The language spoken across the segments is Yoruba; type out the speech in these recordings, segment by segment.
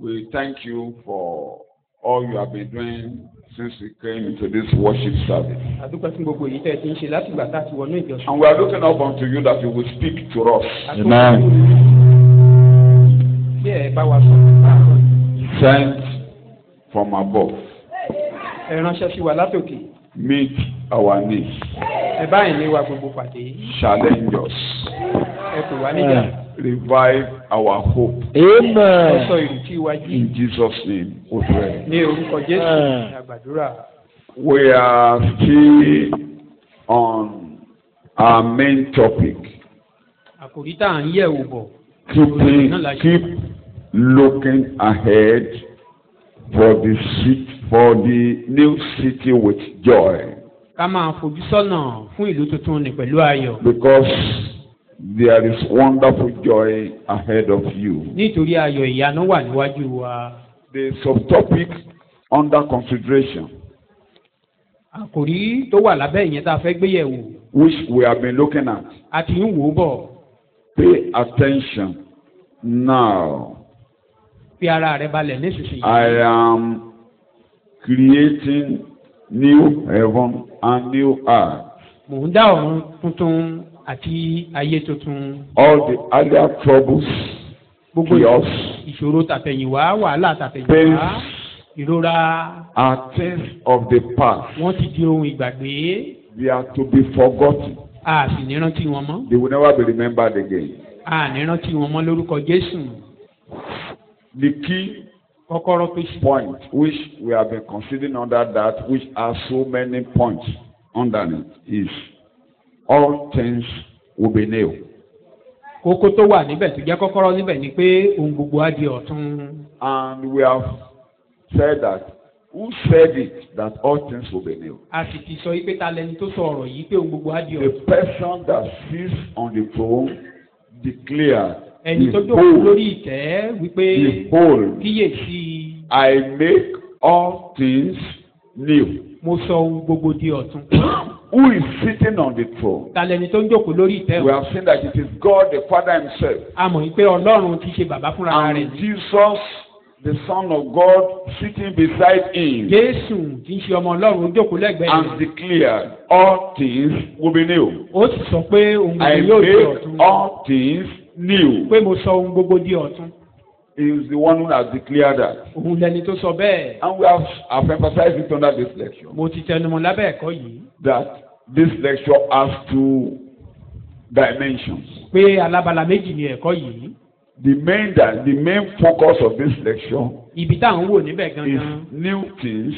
We thank you for all you have been doing since we came into this worship service. Àdúpẹ́ fún gbogbo èyí tẹ́ ẹ ti ń ṣe láti ìgbà tá a ti wọnú ìjọsìn. And we are looking up unto you that you will speak to us. Amen. Bí ẹ bá wa sọ. Sent from above. Ẹ ránṣẹ́ sí wa látòkè. Meet our needs. Ẹ bá ìní wa gbogbo pàdé. Challenge us. Ẹ pè wá níjà. Revive our hope. Amen. Ẹ sọ ìrètí wa jí. In Jesus' name we pray. Ní orúkọ Jésù ní àgbàdúrà. We are still on our main topic. Àkòrí tá à ń yẹ̀ wò bọ̀. Keep looking ahead for the new city with joy. Ká máa fojú sọ́nà fún ìlú tuntun ní pẹ̀lú ayọ̀. Because there is wonderful joy ahead of you. Nítorí ayọ̀ ìyanu wà níwájú wa. The subtopic under consideration, Àkòrí tó wà lábẹ́ ìyẹn tá a fẹ́ gbé yẹ̀ wò. which we have been looking at. A ti ń wò ó bọ̀. Pay attention now. Fi ara rẹ balẹ̀ nísinsìnyí. I am creating new heaven and new earth. Mò ń dá ọ̀run tuntun àti ayé tuntun. All the earlier troubles, Gbogbo chaos, ìṣòro tàtẹ̀yìnwá, wàhálà tàtẹ̀yìnwá, pains ìrora, are things of the past. wọ́n ti di ohun ìgbàgbé. They are to be forgotten. A sì ní rántí wọn mọ́. They will never be remembered again. A ní rántí wọn mọ́ lórúkọ Jésù. The key Kọ́kọ́rọ́ tó ṣí. point which we have been considering under that, which are so many points underneath, is all things will be new. Kókó tó wà níbẹ̀ tó jẹ́ kọ́kọ́rọ́ níbẹ̀ ni pé ohun gbogbo á di ọ̀tun. And we have said that, who said it, that all things will be new? A sì ti sọ pé ta lẹni tó sọ ọ̀rọ̀ yìí pé ohun gbogbo á di The ọ̀tun. person that sits on the throne declared, Ẹni tó jókòó lórí ìtẹ́ wípé behold, kíyèsí I make all things new. mo sọ ohun gbogbo di ọ̀tun. Who is sitting on the throne? Ta lẹni tó ń jókòó lórí ìtẹ́ We o. have seen that it is God the Father himself. A mọ̀ pé Ọlọ́run ti ṣe bàbá fúnra rẹ̀ And ní. Jesus, the Son of God, sitting beside him Jésù tí ń ṣe ọmọ Ọlọ́run ó jókòó lẹ́gbẹ̀ẹ́ and rẹ̀. declared, all things will be new. Ó sì sọ pé ohun I gbogbo yóò di ọ̀tun. make all things new. Pé mo sọ ohun gbogbo di ọ̀tun. He is the one who has declared that. Òun lẹni tó sọ bẹ́ẹ̀. And we have emphasized it under this lecture, Mo ti tẹnumọ́ lábẹ́ ẹ̀kọ́ yìí. that this lecture has two dimensions. Pé alábala méjì ni ẹ̀kọ́ yìí. The main focus of this lecture Ibi tá à ń wò níbẹ̀ is gangan. new things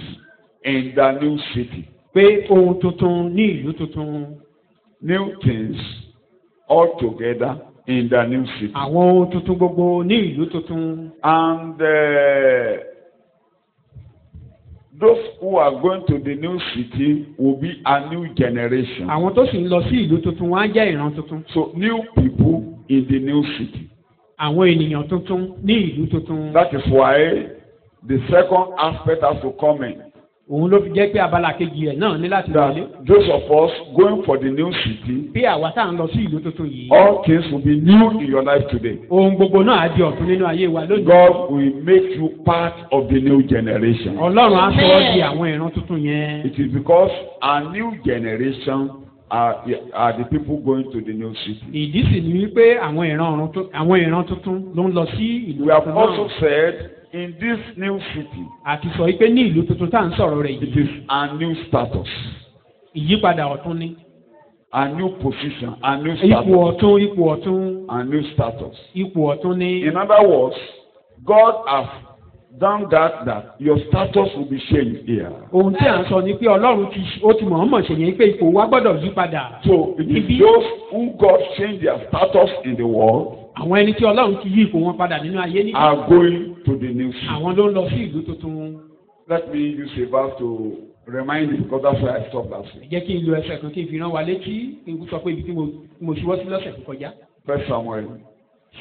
in the new city. Pé ohun tuntun ní ìlú tuntun. New things all together in the new city. Àwọn ohun tuntun gbogbo ní ìlú tuntun. And those who are going to the new city will be a new generation. Àwọn tó sì ń lọ sí ìlú tuntun wọ́n á jẹ́ ìran tuntun. So new people in the new city. Àwọn ènìyàn tuntun ní ìlú tuntun. That is why the second aspect has to come in. Òun ló fi jẹ́ pé abala kejì ẹ̀ náà ní láti wọlé. That those of us going for the new city, Bí àwa tá à ń lọ sí ìlú tuntun yìí. all things will be new in your life today. Ohun gbogbo náà á di ọ̀tun nínú ayé wa lónìí. God will make you part of the new generation. Ọlọ́run á sọ ọ́ di àwọn ìran tuntun yẹn. It is because a new generation are the people going to the new city. Ìdí sì ni wípé àwọn ìran tuntun ló ń lọ sí ìlú We have tuntun also náà. said in this new city, Àti sọ wípé ní ìlú tuntun tá à ń sọ̀rọ̀ rẹ̀ it yìí. is a new status, Ìyípadà ọ̀tun ni. a new position, a new Ipò status, ọ̀tun, ipò ọ̀tun, a new status. ipò ọ̀tun ni. In other words, God has done that your status will be changed here. Ohun tí à ń sọ ni pé Ọlọ́run ó ti mọ̀ọ́mọ̀ ṣèyẹn pé ipò wa gbọ́dọ̀ yí padà. So it is those who God changed their status in the world Àwọn ẹni tí Ọlọ́run ti yí ipò wọn padà nínú ayé ní. are going to the new city. Àwọn ló ń lọ sí ìlú tuntun. Let me use a verse to remind you, because that's why I stopped last week. Jẹ́ kí n lo ẹsẹ̀ kan kí n fi rán wa létí kí n sọ pé ibi tí mo ṣíwọ́ sí lọ́sẹ̀ tó kọjá. First Samuel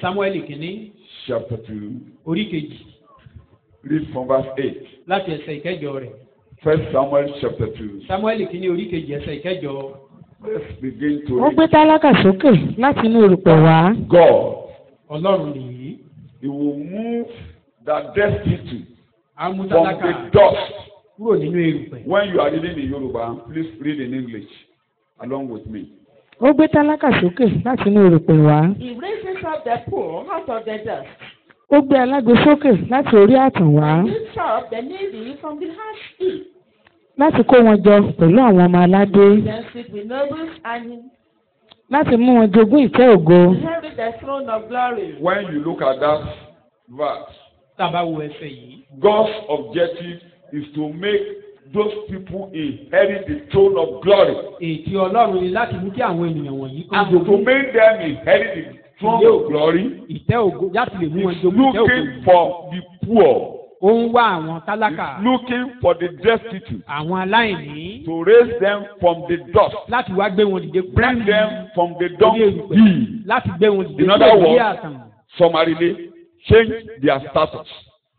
Samuel kìíní chapter 2, orí kejì read from verse 8. láti ẹsẹ̀ ìkẹjọ rẹ̀. First Samuel chapter 2. Samuel kìíní orí kejì ẹsẹ̀ ìkẹjọ. Let's begin to Ó read. gbé tálákà sókè láti inú erùpẹ̀ wá. God, Ọlọ́run nìyí. He will move that destitute a mú from tálákà the dust. kúrò nínú erùpẹ̀. When you are reading in Yoruba, please read in English along with me. Ó gbé tálákà sókè láti inú erùpẹ̀ wá. He raises up the poor out of the dust. Ó gbé alágbe sókè láti orí ààtàn wá. Lifts up the needy from the harsh heap. Láti kó wọn jọ pẹ̀lú àwọn ọmọ aládé. Then sit with nobles and Láti mú wọn jogún ìtẹ́ ògo. inherit the throne of glory. When you look at that verse, tábà wo ẹsẹ̀ yìí. God's objective is to make those people inherit the throne of glory. ètí ọlọ́run ni láti mú kí àwọn ènìyàn wọ̀nyí kó And to jogún make them inherit the throne of glory, ìtẹ́ ògo láti lè mú wọn is jogún ìtẹ́ ògo looking yìí. for the poor, ó ń wá àwọn tálákà is looking for the destitute, àwọn aláìní to raise them from the dust, láti wá gbé wọn dìde bring them from the dung orí erùpẹ̀, hill. láti gbé wọn dìde In other orí words, àtàn summarily, change their status.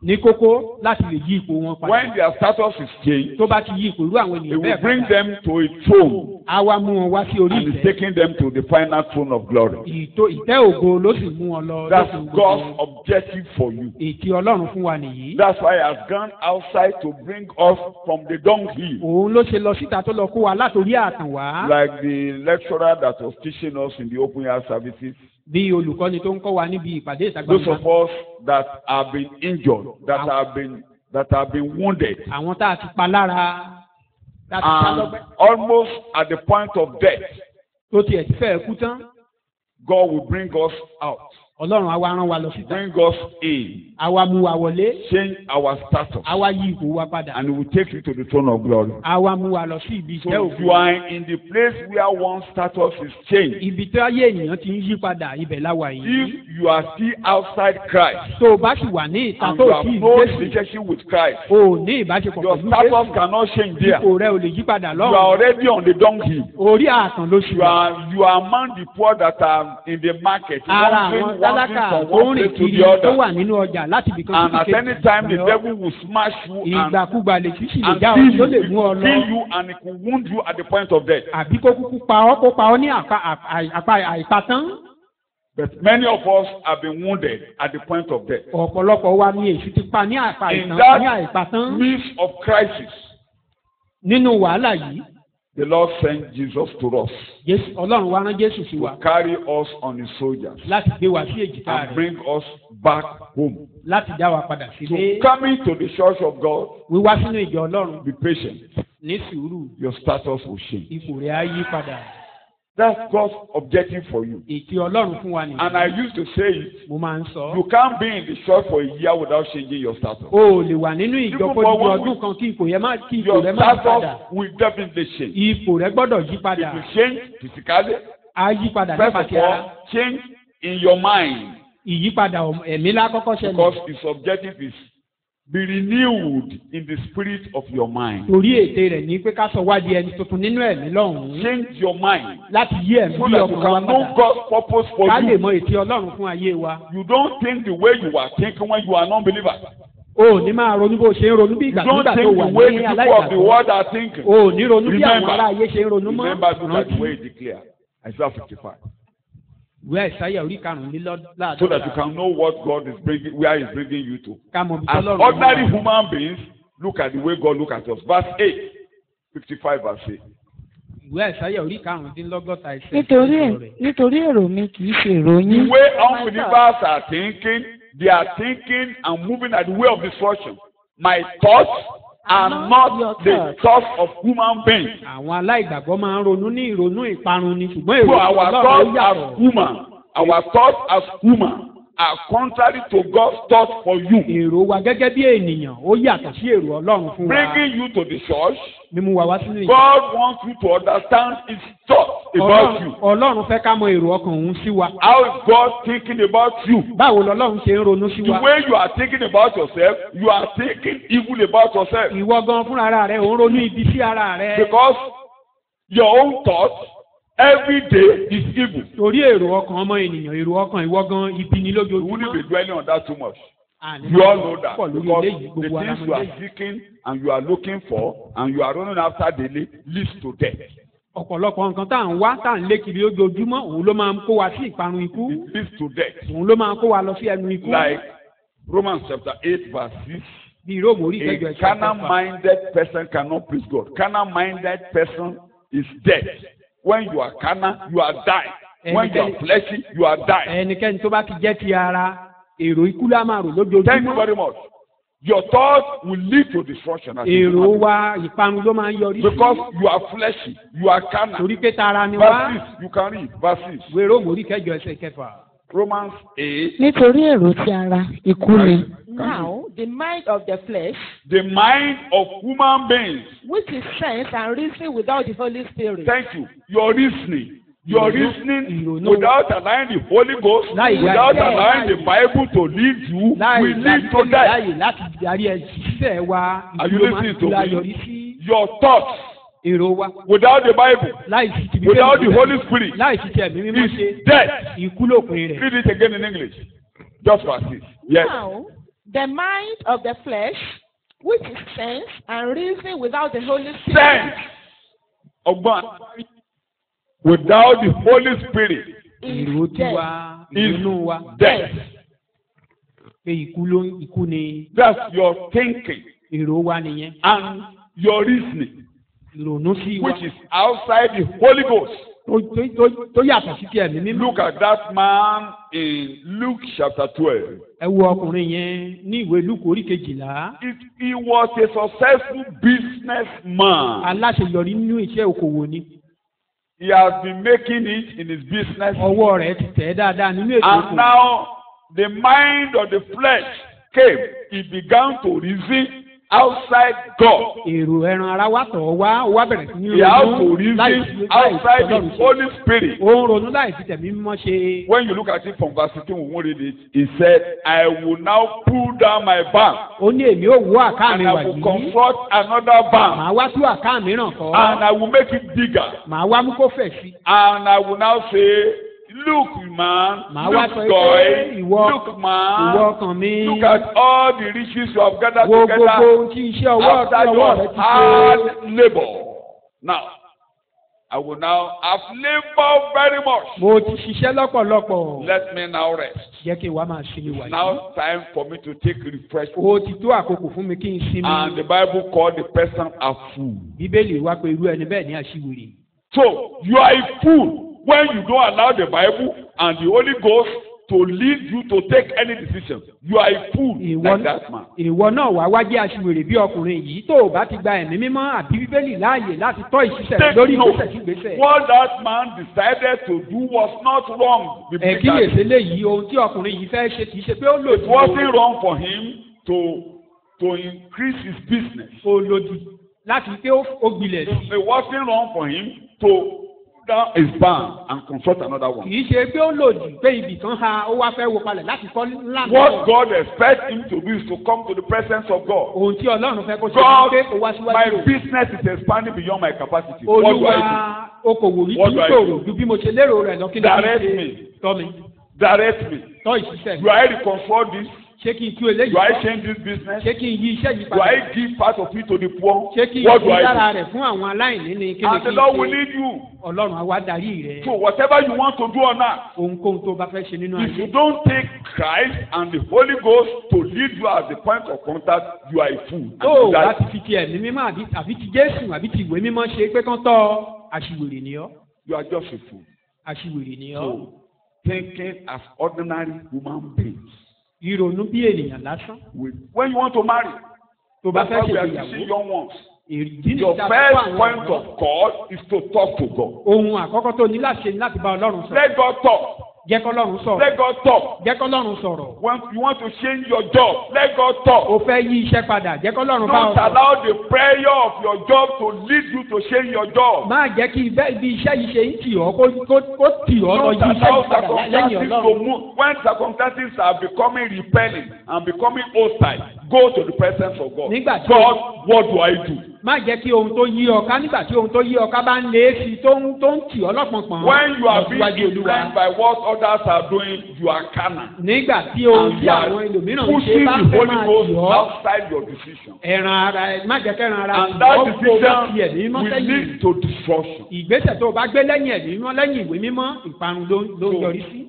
ní kókó láti lè yí ipò wọn padà. When their status is changed, tó bá ti yí ipò irú àwọn it ènìyàn will bẹ́ẹ̀ bring padà them to a throne á wá mú wọn wá sí orí and is ìtẹ́. taking them to the final throne of glory. ìtẹ́ ògo ló sì mú wọn lọ That's lókun God's gbogbo. objective for you. ètí ọlọ́run fún wa nìyí. That's why He has gone outside to bring us from the dunghill. òun ló ṣe lọ síta tó lọ kó wa látòrí àtàn wá. Like the lecturer that was teaching us in the open air services, bí olùkọ́ni tó ń kọ́ wa níbi ìpàdé ìta those gbangba. of us that have been injured, that have been wounded, àwọn tá a ti pa lára tá a ti pa and lọ́gbẹ́ almost at the point of death, tó tiẹ̀ ti fẹ́ẹ̀ kú tán. God will bring us out, ọlọ́run á wá rán wa lọ síta. bring us in, á wá mú wa wọlé. change our status, á wá yí ipò wa padà. and He will take you to the throne of glory. á wá mú wa lọ sí ibi So ìtẹ́ if you ògo. are in the place where one status is changed, ibi tí ayé ènìyàn ti ń yí padà ibẹ̀ la wà yìí. if you are still outside Christ tó o bá sì wà ní ìta and tó you o have sì no Jésù relationship with Christ, o ò ní ìbáṣepọ̀ your pẹ̀lú status Jésù. cannot change there. ipò rẹ ò lè yí padà You are lọ́rùn. already on the dunghill. orí àtàn ló ṣù. You are among the poor that are in the market, ara wandering àwọn tálákà from tó ń one rìn place to kiri the tó other. wà nínú ọjà láti ibìkan And sí at any time the devil will smash you and ìgbàkúgbà lè fi ṣìlè kill já ọ tó lè you, mú ọ lọ. kill you, and it will wound you at the point of death. àbí kó kúkú pa ọ́ kó pa ọ́ ní àpá àìpatán. But many of us have been wounded at the point of death. ọ̀pọ̀lọpọ̀ wa ni èṣù ti pa ní àpá In ìtàn ní that àìpatán. midst of crisis, nínú wàhálà yìí the Lord sent Jesus to us ọlọ́run wa rán Jésù sí to wa carry us on His soldiers láti gbé wa sí èjìká and rẹ̀ bring us back home. láti dá wa padà So sílé. coming to the church of God, wíwá sínú ìjọ ọlọ́run be patient. ní sùúrù Your status will change. ipò rẹ̀ á yí padà. That's God's objective for you. ètí ọlọ́run fún wa And I nìyí. used to say it, mo máa ń sọ. you can't be in the church for a year without changing your status. o ò lè wà nínú ìjọ Even fún for odidi one ọdún kan kí ipò Your rẹ̀ má yí padà. status will definitely change. ipò rẹ̀ gbọ́dọ̀ yí It padà. will change physically. á yí padà First nípa of ti ara. all, change in your mind, ìyípadà ẹ̀mí lákọ́kọ́ because ṣẹlẹ̀. its objective is be renewed in the spirit of your mind. torí ète rẹ̀ ní pé ká sọ wá di ẹni tuntun nínú ẹ̀mí lọ́hùn-ún. Change your mind láti yí ẹ̀mí so bí that you ọkàn wa can know padà. God's purpose for ká lè you. mọ ète ọlọ́run fún ayé wa. You don't think the way you were thinking when you are non-believer. o ò ní máa ronú bó ṣe ń ronú bí You ìgbà don't nígbà tó think wà the way ní the people of the aláìgbàgbọ́. world are thinking. o ò ní ronú bí àwọn Remember, ará ayé ṣe ń ronú mọ́. Remember, look at the way rántí he declared. Isaiah 55. ìwé Àìsáyà orí So that you karùnlélọ́láàdọ́ta. can know what God is bringing, where He's bringing you to. ká mọ bí As tọ́lọ́run ordinary wà. human beings, look at the way God look at us. Verse 8. 55 verse 8. ìwé Àìsáyà orí karùndínlọ́gọ́ta ẹsẹ̀. Nítorí èrò mi kì í ṣe èrò The yín. way unbelievers are thinking, they are thinking and moving at the way of destruction. My thoughts are not the thoughts of human beings. àwọn aláìgbàgbọ́ máa ń ronú ní ìrònú ìparun ni ṣùgbọ́n So èrò our Ọlọ́run ó thoughts as yàtọ̀. human, our thoughts as human are contrary to God's thoughts for you. èrò wa gẹ́gẹ́ bí ènìyàn ó yàtọ̀ sí èrò Ọlọ́run fún wa. Bringing you to the church, mímú wa wá sínú ìjọ. God wants you to understand His thoughts about you. Ọlọ́run fẹ́ ká mọ èrò ọkàn òun sí wa. How is God thinking about you? báwo lọ́lọ́run ṣe ń ronú sí The wa. way you are thinking about yourself, you are thinking evil about yourself. ìwọ gan fúnra ara rẹ ò ń ronú ibi sí ara rẹ. Because your own thoughts every day is evil. torí èrò ọkàn ọmọ ènìyàn èrò ọkàn ìwọ gan ibi ni You wouldn't lójoojúmọ́. be dwelling on that too much. Àní You all máa know that. pọ̀ lórí Because eléyìí, the gbogbo things you alámọ̀lé are yìí. seeking and you are looking for and you are running after daily leads to death. ọ̀pọ̀lọpọ̀ nǹkan tá à ń wá tá à ń lé kiri lójoojúmọ́ òun ló máa ń kó wa sí ìparun ikú. It leads to death. òun ló máa ń kó wa lọ sí ẹnu ikú. Like Romans chapter 8 verse 6. bí Róòmù orí ìkẹjọ A ẹsẹ̀ carnal-minded person cannot please God. Carnal-minded person is dead. When you are carnal, you are dying. When you are fleshy, you are dying. ẹnikẹ́ni tó bá ti jẹ́ ti ara èrò ikú lá máa rò Thank you lójoojúmọ́. very much. Your thoughts will lead to destruction. As you èrò imagine. wa ìparun ló máa ń yọrí Because you are fleshy, you are carnal. torí pé tara ni wá. Verse 6, you can read. Verse 6. ìwé Róòmù orí ìkẹjọ ẹsẹ̀ kẹfà. Romans 8. nítorí èrò ti ara ikú ni. Now, the mind of the flesh, The mind of human beings. which is sense and reason without the Holy Spirit, Thank you. Your reasoning. Your Ìrònú- reasoning ìrònú- without allowing the Holy Ghost, Láì without láì- allowing the Bible to lead you, will lead to death. láàyè láti darí ẹ̀ṣiṣẹ́ wa Are you ìlú máa ń listening to kúra me? yọrí sí Your thoughts èrò wa without the Bible, láì sí ti without the Holy Spirit, láì sí ti ẹ̀mí mímọ́ ṣe is death. ikú lópin rẹ̀. Read it again in English. Just verse 6. Yes. now, the mind of the flesh, which is sense and reason without the Holy Spirit, Sense. Ọgbọ́n. Without the Holy Spirit èrò is tiwa is ìrònú wa death. pé ikú ni That's your thinking èrò wa nìyẹn and your reasoning, ìrònú sí wa which is outside the Holy Ghost. tó yàtọ̀ sí ti ẹ̀mí mímọ́. Look at that man in Luke chapter 12. ẹ wo ọkùnrin yẹn ní ìwé Lúùkù orí kejìlá He was a successful businessman. aláṣeyọrí nínú iṣẹ́ òkòwò ni He has been making it in his business. ọwọ́ rẹ̀ ti tẹ̀ ẹ́ dáadáa nínú ètò And òkòwò. now the mind of the flesh came. He began to reason outside God. èrò ẹran ara wa tọ̀ ọ́ wá ó wá bẹ̀rẹ̀ sí ní He has to ronú reason outside the Holy Spirit. ó ń ronú láì fi tẹ̀mí mímọ́ ṣe. When you look at it from verse 15, we won't read it. He said, I will now pull down my bank ó ní èmi ò wó àká mi and I wà will yìí construct another bank màá wá tú àká mìíràn kọ́ and I will make it bigger. màá wá mú kó fẹ̀ sí. And I will now say, look man, màá wá look sọ pé boy, ìwọ look man, ọkàn mi look at all the riches you have gathered wo gbogbo together ohun tí iṣẹ́ ọwọ́ after ọwọ́ rẹ your ti ṣe. hard labor. Now, I will now have labored very much. mo ti ṣiṣẹ́ lọ́pọ̀lọpọ̀ Let me now rest. jẹ́ kí n wá máa sinmi wà yìí. Now time for me to take refreshment. ó ti tó àkókò fún mi kí n sinmi. And the Bible called the person a fool. bíbélì wá pé irú ẹni bẹ́ẹ̀ ní àṣìwèrè. So you are a fool when you don't allow the Bible and the Holy Ghost to lead you to take any decision. You are a fool like that man. ìwọ náà wá jẹ́ àṣìwèrè bí ọkùnrin yìí tó o bá ti gba ẹ̀mí mímọ́ àbí bíbélì láàyè láti tọ́ ìṣiṣẹ́ Take lórí note. ìgbésẹ̀ sí ìgbésẹ̀. What that man decided to do was not wrong. biblically. ẹ̀kíyèsí léyìí ohun tí ọkùnrin yìí fẹ́ ṣe kì í ṣe pé ó It lòdì. wasn't wrong for him to increase his business. ó lòdì láti pé ó gbilẹ̀ sí. It wasn't wrong for him to pull down his barn and construct another one. kì í ṣe pé ó lòdì pé ibì kan ha ó wá fẹ́ wo palẹ̀ láti kọ́ ńlá What God expects him to do is to come to the presence of God. ohun tí Ọlọ́run fẹ́ kó ṣe God, ni pé ó wá my síwájú. business is expanding beyond my capacity. What do Olúwa I okòwò yìí What ti do ń I tòrò do? ju bí mo ṣe lérò rẹ̀ lọ kí ni Direct kí n me. ṣe tọ́ mi do? Direct me. tọ́ ìṣiṣẹ́ Do mi. I reconstruct this? ṣé kí n tú eléyìí Do I kọ́? change this business? ṣé kí n yí iṣẹ́ yìí Do I padà? give part of it to the poor? ṣé kí n What do yí I lára do? rẹ̀ fún àwọn aláìní ni kí ni And kí the n Lord will ṣe? lead you. Ọlọ́run á wá darí rẹ̀. So whatever you want to do on earth, Ohunkóhun tó bá fẹ́ ṣe nínú if you ayé. don't take Christ and the Holy Ghost to lead you as the point of contact, you are a fool. And tó o you bá die. ti fi ti ẹ̀mí mímọ́ àbí ti Jésù àbí ti ìwé mímọ́ ṣe pé kán tọ́ aṣiwèrè ni ọ́. You are just a fool. Aṣiwèrè ni ọ́. So thinking as ordinary human beings. Ìrònú bí ènìyàn lásán. When you want to marry, Tó bá that's fẹ́ why we are ṣègbéyàwó. teaching young ones. Ìdí Your nìta first fún àwọn point ọ̀dọ́. of call is to talk to God. Ohun àkọ́kọ́ tó ní láti ṣe ni láti bá Ọlọ́run sọ̀rọ̀. Let God talk. Jẹ́ kọ́lọ́run sọ̀rọ̀. Let God talk. Jẹ́ kọ́lọ́run sọ̀rọ̀. When you want to change your job, let God talk. O fẹ́ yí iṣẹ́ padà. Jẹ́ kọ́lọ́run bá ọ Don't sọ̀rọ̀. allow the prayer of your job to lead you to change your job. Má jẹ́ kí ibi iṣẹ́ yìí ṣe ń tì ọ́ kó tì ọ́ lọ Don't yí iṣẹ́ allow yìí padà lẹ́yìn circumstances to Ọlọ́run. move. When circumstances are becoming repelling and becoming hostile, go to the presence of God. Nígbà tí God, what do I do? má jẹ́ kí ohun tó yí ọ ká nígbà tí ohun tó yí ọ ká bá ń lé sí i tó ń tì ọ́ lọ́pọ̀npọ̀n. When you are lọ being síwájú Olúwa. influenced by what others are doing, you are carnal. Nígbà tí ohun And tí you are àwọn ẹlòmíràn ń ṣe pushing bá the fẹ́ Holy máa Ghost tì ọ́. outside your decision. Ẹ̀ràn ara ẹ̀ má jẹ́ kẹ́ran ara And that ọ́ kó o bá ti ẹ̀mí decision mímọ́ will sẹ́yìn. lead to destruction. Ìgbésẹ̀ tó o bá gbé lẹ́yìn ẹ̀mí mímọ́ lẹ́yìn ìwé mímọ́ ìparun ló ń yọrí sí.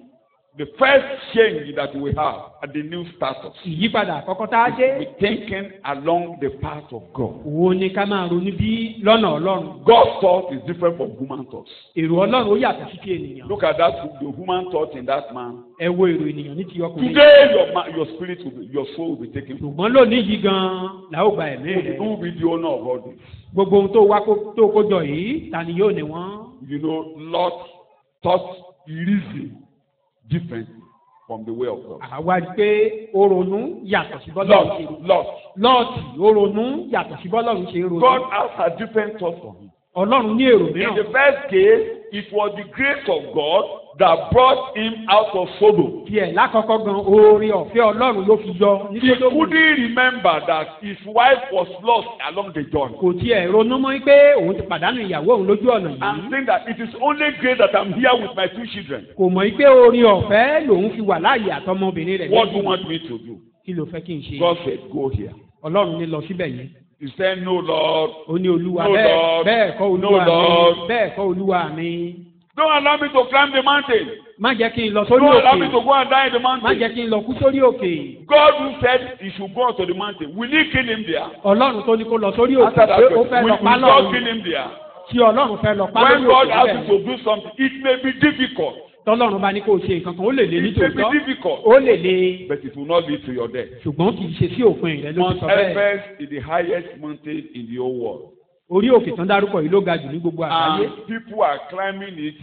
The first change that we have at the new status, ìyípadà àkọ́kọ́ tá a dé. we thinking along the path of God. Wo ni ká máa ronú bí lọ́nà Ọlọ́run. God's thought is different from human thoughts. Èrò Ọlọ́run ó yàtọ̀ sí ti ènìyàn. Look at that, the human thought in that man. Ẹ wo èrò ènìyàn ní ti ọkùnrin. Today, your spirit will be, your soul will be taken from Ṣùgbọ́n lónìí yìí gan-an la ó gba ẹ̀mí rẹ̀. you. Who will be the owner of all this? Gbogbo ohun tó wá tó kójọ yìí, ta ni yóò ní wọ́n? You know, Lot thought reason differently from the way of God. Àwa rí pé ó ronú yàtọ̀ sí bọ́lọ́run ṣe ronú. Lọ́ọ̀tì ó ronú yàtọ̀ sí bọ́lọ́run ṣe ronú. God has a different thought for him. Ọlọ́run ní èrò In mìíràn. the first case, it was the grace of God that brought him out of Sodom. Tiẹ̀ lákọ̀ọ́kọ́ gan oore ọ̀fẹ́ Ọlọ́run ló fi yọ ní He Sódómù. couldn't remember that his wife was lost along the journey. Kò tiẹ̀ ronú mọ́ pé òun ti pàdánù ìyàwó òun lójú ọ̀nà I'm yìí. saying that it is only great that I'm here with my two children. Kò mọ̀ pé oore ọ̀fẹ́ lòun fi wà láàyè àtọmọbìnrin rẹ̀. What do you want me to do? Kí ló fẹ́ kí n ṣe? God said, go here. Ọlọ́run ní lọ síbẹ̀ yẹn. He said, no, Lord. Ó ní Olúwa No, Lord. bẹ́ẹ̀ kọ́ No, Olúwa Lord. mi bẹ́ẹ̀ kọ́ Olúwa mi. Don't allow me to climb the mountain. Má jẹ́ kí n lọ sórí Don't allow me to òkè. go and die in the Má mountain. jẹ́ kí n lọ kú sórí òkè. God who said he should go to the mountain, will he kill him there? Ọlọ́run tó ní kó lọ sórí òkè After that pé ó question, fẹ́ will lọ pa God kill lọ́run. him there? Tí Ọlọ́run fẹ́ lọ pa When lórí God òkè asks you bẹ́ẹ̀. to do something, it may be difficult. Tọ́lọ́run bá ní kó o ṣe nǹkan kan ó lè le It may be nítòótọ́. difficult, Ó lè le but it will not lead to your death. ṣùgbọ́n kì í ṣe sí òpin rẹ̀ ló Mount ti sọ bẹ́ẹ̀. Everest is the highest mountain in the whole world. Orí òkè tán dárúkọ yìí ló ga jù ní gbogbo àgbáyé. And people are climbing it.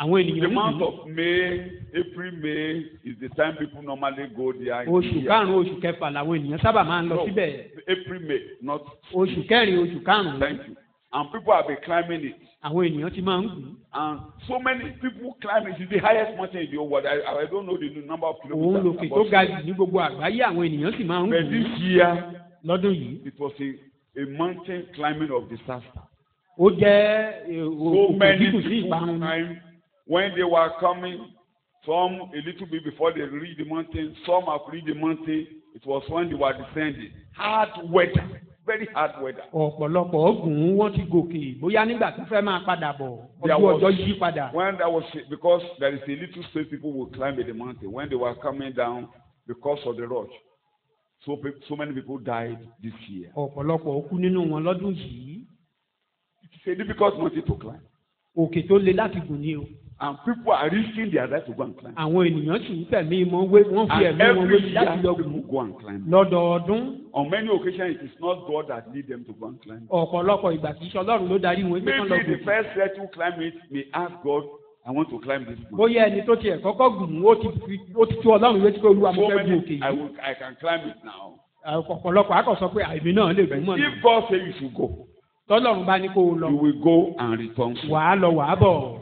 Àwọn The ènìyàn month nìyí. of May, April, May is the time people normally go there. in the Oṣù year. karùn-ún oṣù kẹfà làwọn ènìyàn sábà máa ń lọ No, síbẹ̀. April, May, not. Oṣù kẹrin oṣù karùn-ún Thank you. And people have been climbing it. àwọn ènìyàn ti máa ń gùn. And so many people climb it. It's the highest mountain in the whole world. I don't know the number of Òun kilometers. lòkè tó ga jù ní gbogbo àgbáyé àwọn ènìyàn sì máa ń But gùn this year, lọ́dún yìí. it was a mountain climbing of disaster. Ó jẹ́ So òkè many gígùn sí people ìparun. climbed. When they were coming, some a little bit before they reached the mountain, some have reached the mountain. It was when they were descending. Hard weather, very hard weather. Ọ̀pọ̀lọpọ̀ gùn wọ́n ti gòkè bóyá nígbà tó fẹ́ máa padà bọ̀ There ojú was- ọjọ́ yí padà. When there was, because there is a little space people will climb the mountain. When they were coming down because of the rush, so many people died this year. Ọ̀pọ̀lọpọ̀ kú nínú wọn lọ́dún yìí. It's a difficult mountain to climb. Òkè tó le láti gùn ni o. And people are risking their life to go and climb. Àwọn ènìyàn sì ń fẹ̀mí wọn wé wọ́n fi And ẹ̀mí wọn wé every láti year lọ people gùn. go and climb. Lọ́dọọdún On many occasions, it is not God that lead them to go and climb. ọ̀pọ̀lọpọ̀ ìgbà kì í ṣe Ọlọ́run ló darí wọn pé kán lọ Maybe the gùn. first set who climb it may ask God, I want to climb this mountain. Bóyá ẹni tó tiẹ̀ kọ́kọ́ gùn ó ti tú Ọlọ́run létí pé Olúwa mo So fẹ́ gùn òkè many, yìí. I can climb it now. Ọ̀pọ̀lọpọ̀ á kàn sọ pé àìmí náà lè gùn mọ́ ni. If God say you should go, Tọ́lọ́run bá ní kó o lọ you will go and return. wàá lọ wàá bọ̀.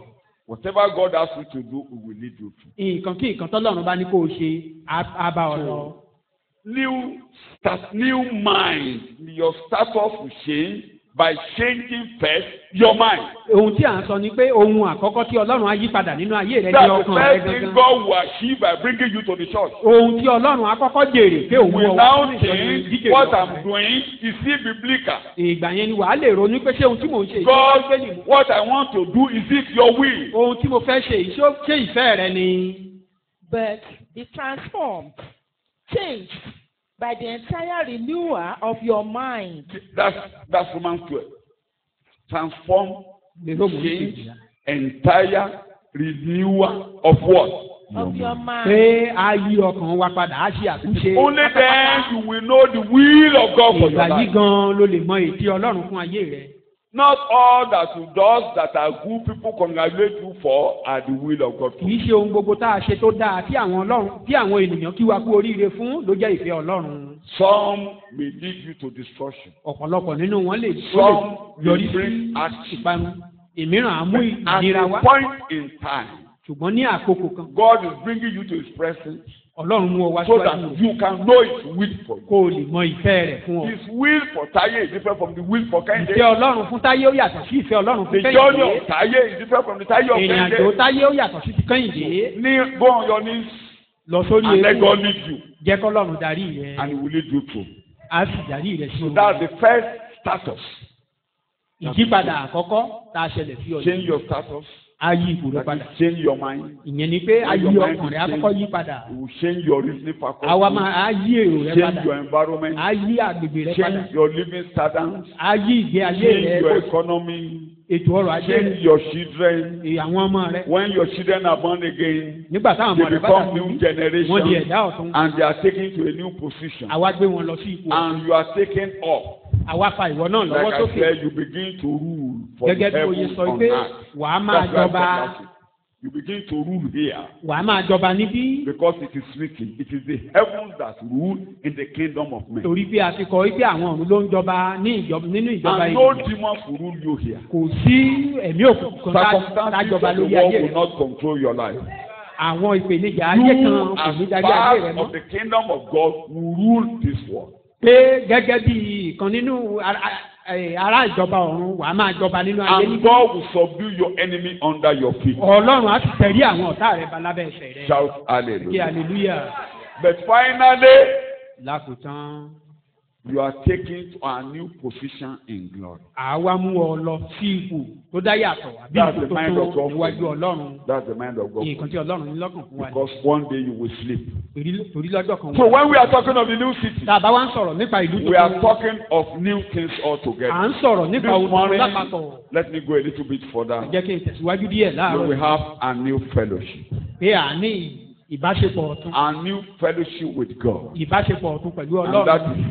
Whatever God asks you to do, we will lead you to. Nǹkan kí nǹkan tọ́lọ́run bá ní kó o ṣe á bá ọ lọ. New mind. Your status will change by changing first your mind. Ohun tí à ń sọ ni pé ohun àkọ́kọ́ tí Ọlọ́run á yí padà nínú ayé rẹ ní That's the ọkàn rẹ first thing gangan. God will achieve by bringing you to the church. Ohun tí Ọlọ́run á kọ́kọ́ jèrè pé òun We ọwọ́ now fún ìjọ ní think dídè what lọ́kàn I'm rẹ. doing is it biblical. Ìgbà yẹn ni wàá lè ronú pé ṣé ohun tí mò ń ṣe God, ìṣe Bíbélì mú. what I want to do, is it your will? Ohun tí mo fẹ́ ṣe ṣé ìfẹ́ rẹ ni. But be transformed, changed by the entire renewal of your mind. That's Romans 12. Transform, Lèrò mò ń ṣe change, ìyá. entire renewal of what? Of your mind. Pé a yí ọkàn wa padà á ṣe àtúnṣe. Only then you will know the will of God for your Ìgbà yìí life. gan ló lè mọ ètí Ọlọ́run fún ayé rẹ. Not all that you do that are good people congratulate you for are the will of God. Kì í ṣe ohun gbogbo tá a ṣe tó dáa tí àwọn ènìyàn kí wa kú oríire fún ló jẹ́ ìfẹ́ Ọlọ́run. Some may lead you to destruction. Ọ̀pọ̀lọpọ̀ nínú wọn lè Some yọrí will sí bring action. ìparun. Ìmíràn á mú At ìnira a wá. point in time, Ṣùgbọ́n ní àkókò kan, God is bringing you to His presence Ọlọ́run mú ọ wá so síwájú that rẹ̀ you can know His will for you. kó o lè mọ ìfẹ́ rẹ̀ fún ọ. His will for Taye is different from the will for Ìfẹ́ Kehinde. Ọlọ́run fún Táyé ó yàtọ̀ sí ìfẹ́ Ọlọ́run The fún journey Kẹ́hìndé. of Taye is different from the Taye of Ìrìn àjò Kehinde. Táyé ó yàtọ̀ sí ti Kẹ́hìndé. Kneel, go on your knees Lọ sórí and let ewu God lead you, jẹ́ kọ́lọ́run darí rẹ̀. and He will lead you through. Á sì darí rẹ̀ sí So omi. that's the first status. Ìyípadà àkọ́kọ́ tá a ṣẹlẹ̀ sí ọ̀dọ́. Change your status. á yí ipò rẹ That padà. is change your mind. Ìyẹn ni pé á yí ọkàn rẹ á kọ́kọ́ yí padà. It will change your reasoning faculty. Àwa máa á yí èrò rẹ Change padà. your environment. Á yí àgbègbè rẹ padà. Change your living standards. Á yí ìgbé ayé Change rẹ. your economy. Ètò ọrọ̀ ajé Change your children. àwọn ọmọ rẹ. When your children are born again, Nígbà táwọn they ọmọ rẹ bá become dàgbà new wọ́n di generation ẹ̀dá ọ̀tún. and they are taken to a new position. Àwa gbé wọn lọ sí ipò. And you are taken up. Àwa fa ìwọ náà lọ́wọ́ Like I sókè. said, you begin to rule for Gẹ́gẹ́ bí oyè heaven sọ on pé earth. wàá máa That's why I'm jọba. talking. You begin to rule here Wàá máa jọba níbí. because it is written. It is the heavens that rule in the kingdom of men. Torí pé a ti kọ wípé àwọn ọ̀run ló ń jọba nínú ìjọba And no ìlú. demon will rule you here. Kò sí ẹ̀mí òkùnkùn kan Circumstances tájọba of the lórí world ayé will rẹ̀. not control your life. Àwọn ìpèníjà ayé kan You, kò ní as darí ayé rẹ̀ part mọ́. of the kingdom of God, will rule this world. Pé gẹ́gẹ́ bí ìkan nínú ará ìjọba ọ̀run wàá máa jọba nínú ayé And níbí. God will subdue your enemy under your feet. Ọlọ́run á ti tẹ̀rí àwọn ọ̀tá rẹ̀ ba lábẹ́ ẹsẹ̀ rẹ̀. Shout Kí hallelujah. hallelujah. But finally, Lákòótán, you are taken to a new position in glory. àwa mú ọ lọ sí ipò tó dá yàtọ̀ àbí That's ipò the tó mind of tó God. níwájú Ọlọ́run. That's the mind of God. Nǹkan tí Ọlọ́run ní lọ́kàn fún wa ni. Because one day you will sleep. Torí lọ́jọ́ kan So wà. when we are talking of the new city, Tá a bá wá ń sọ̀rọ̀ nípa ìlú we are tuntun, talking of new things à altogether. ń sọ̀rọ̀ nípa This ohun morning, lápapọ̀. let me go a little bit further. Jẹ́ kí n tẹ̀síwájú díẹ̀ We will láàárọ̀ have a new fellowship. pé à ní ìbáṣepọ̀ ọ̀tun. A new fellowship with God. Ìbáṣepọ̀ ọ̀tun pẹ̀lú And Ọlọ́run. that is,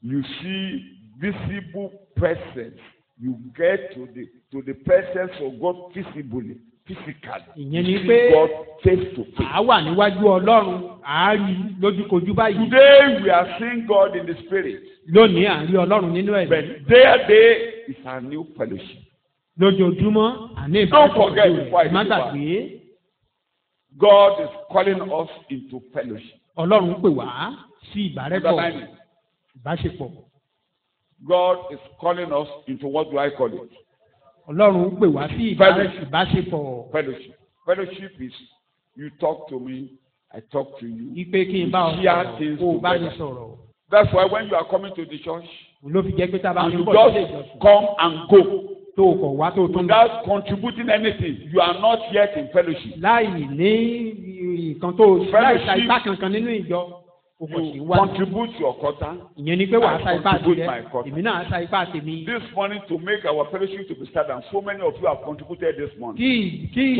you see visible presence. You get to the presence of God physically. Ìyẹn ni You see pé God face to face. à wà níwájú Ọlọ́run, à á rí lójúkojú báyìí. Today we are seeing God in the spirit. Lónìí à ń rí Ọlọ́run nínú ẹ̀mí. But there is a new fellowship. Lójoojúmọ́ à ní Don't ìbáṣepọ̀ forget pẹ̀lú before I rẹ̀. Má leave gbàgbé, God is calling us into fellowship. Ọlọ́run pè wá sí ìbárẹ́pọ̀, Underline it. ìbáṣepọ̀. God is calling us into what do I call it? Ọlọ́run pè wá sí ìbáṣepọ̀. Fellowship. Fellowship is you talk to me, I talk to you. Ipe kí n bá ọ Share sọ̀rọ̀, things kó o bá mi together. sọ̀rọ̀. That's why when you are coming to the church, Ló fi jẹ́ pé tá a bá and ń you bọ̀ sílé just ìjọsìn come and go tó o kọ̀ wá tó o tún bá. without contributing anything, you are not yet in fellowship. Láì ní nǹkan tó o láì sa ipá kankan nínú ìjọ, o kò sí You wá. contribute your quarter. Ìyẹn ni pé wàá sa ipá contribute tirẹ̀, my quarter. èmi náà sa ipá tèmi. This morning to make our fellowship to be started, and so many of you have contributed this morning. Kí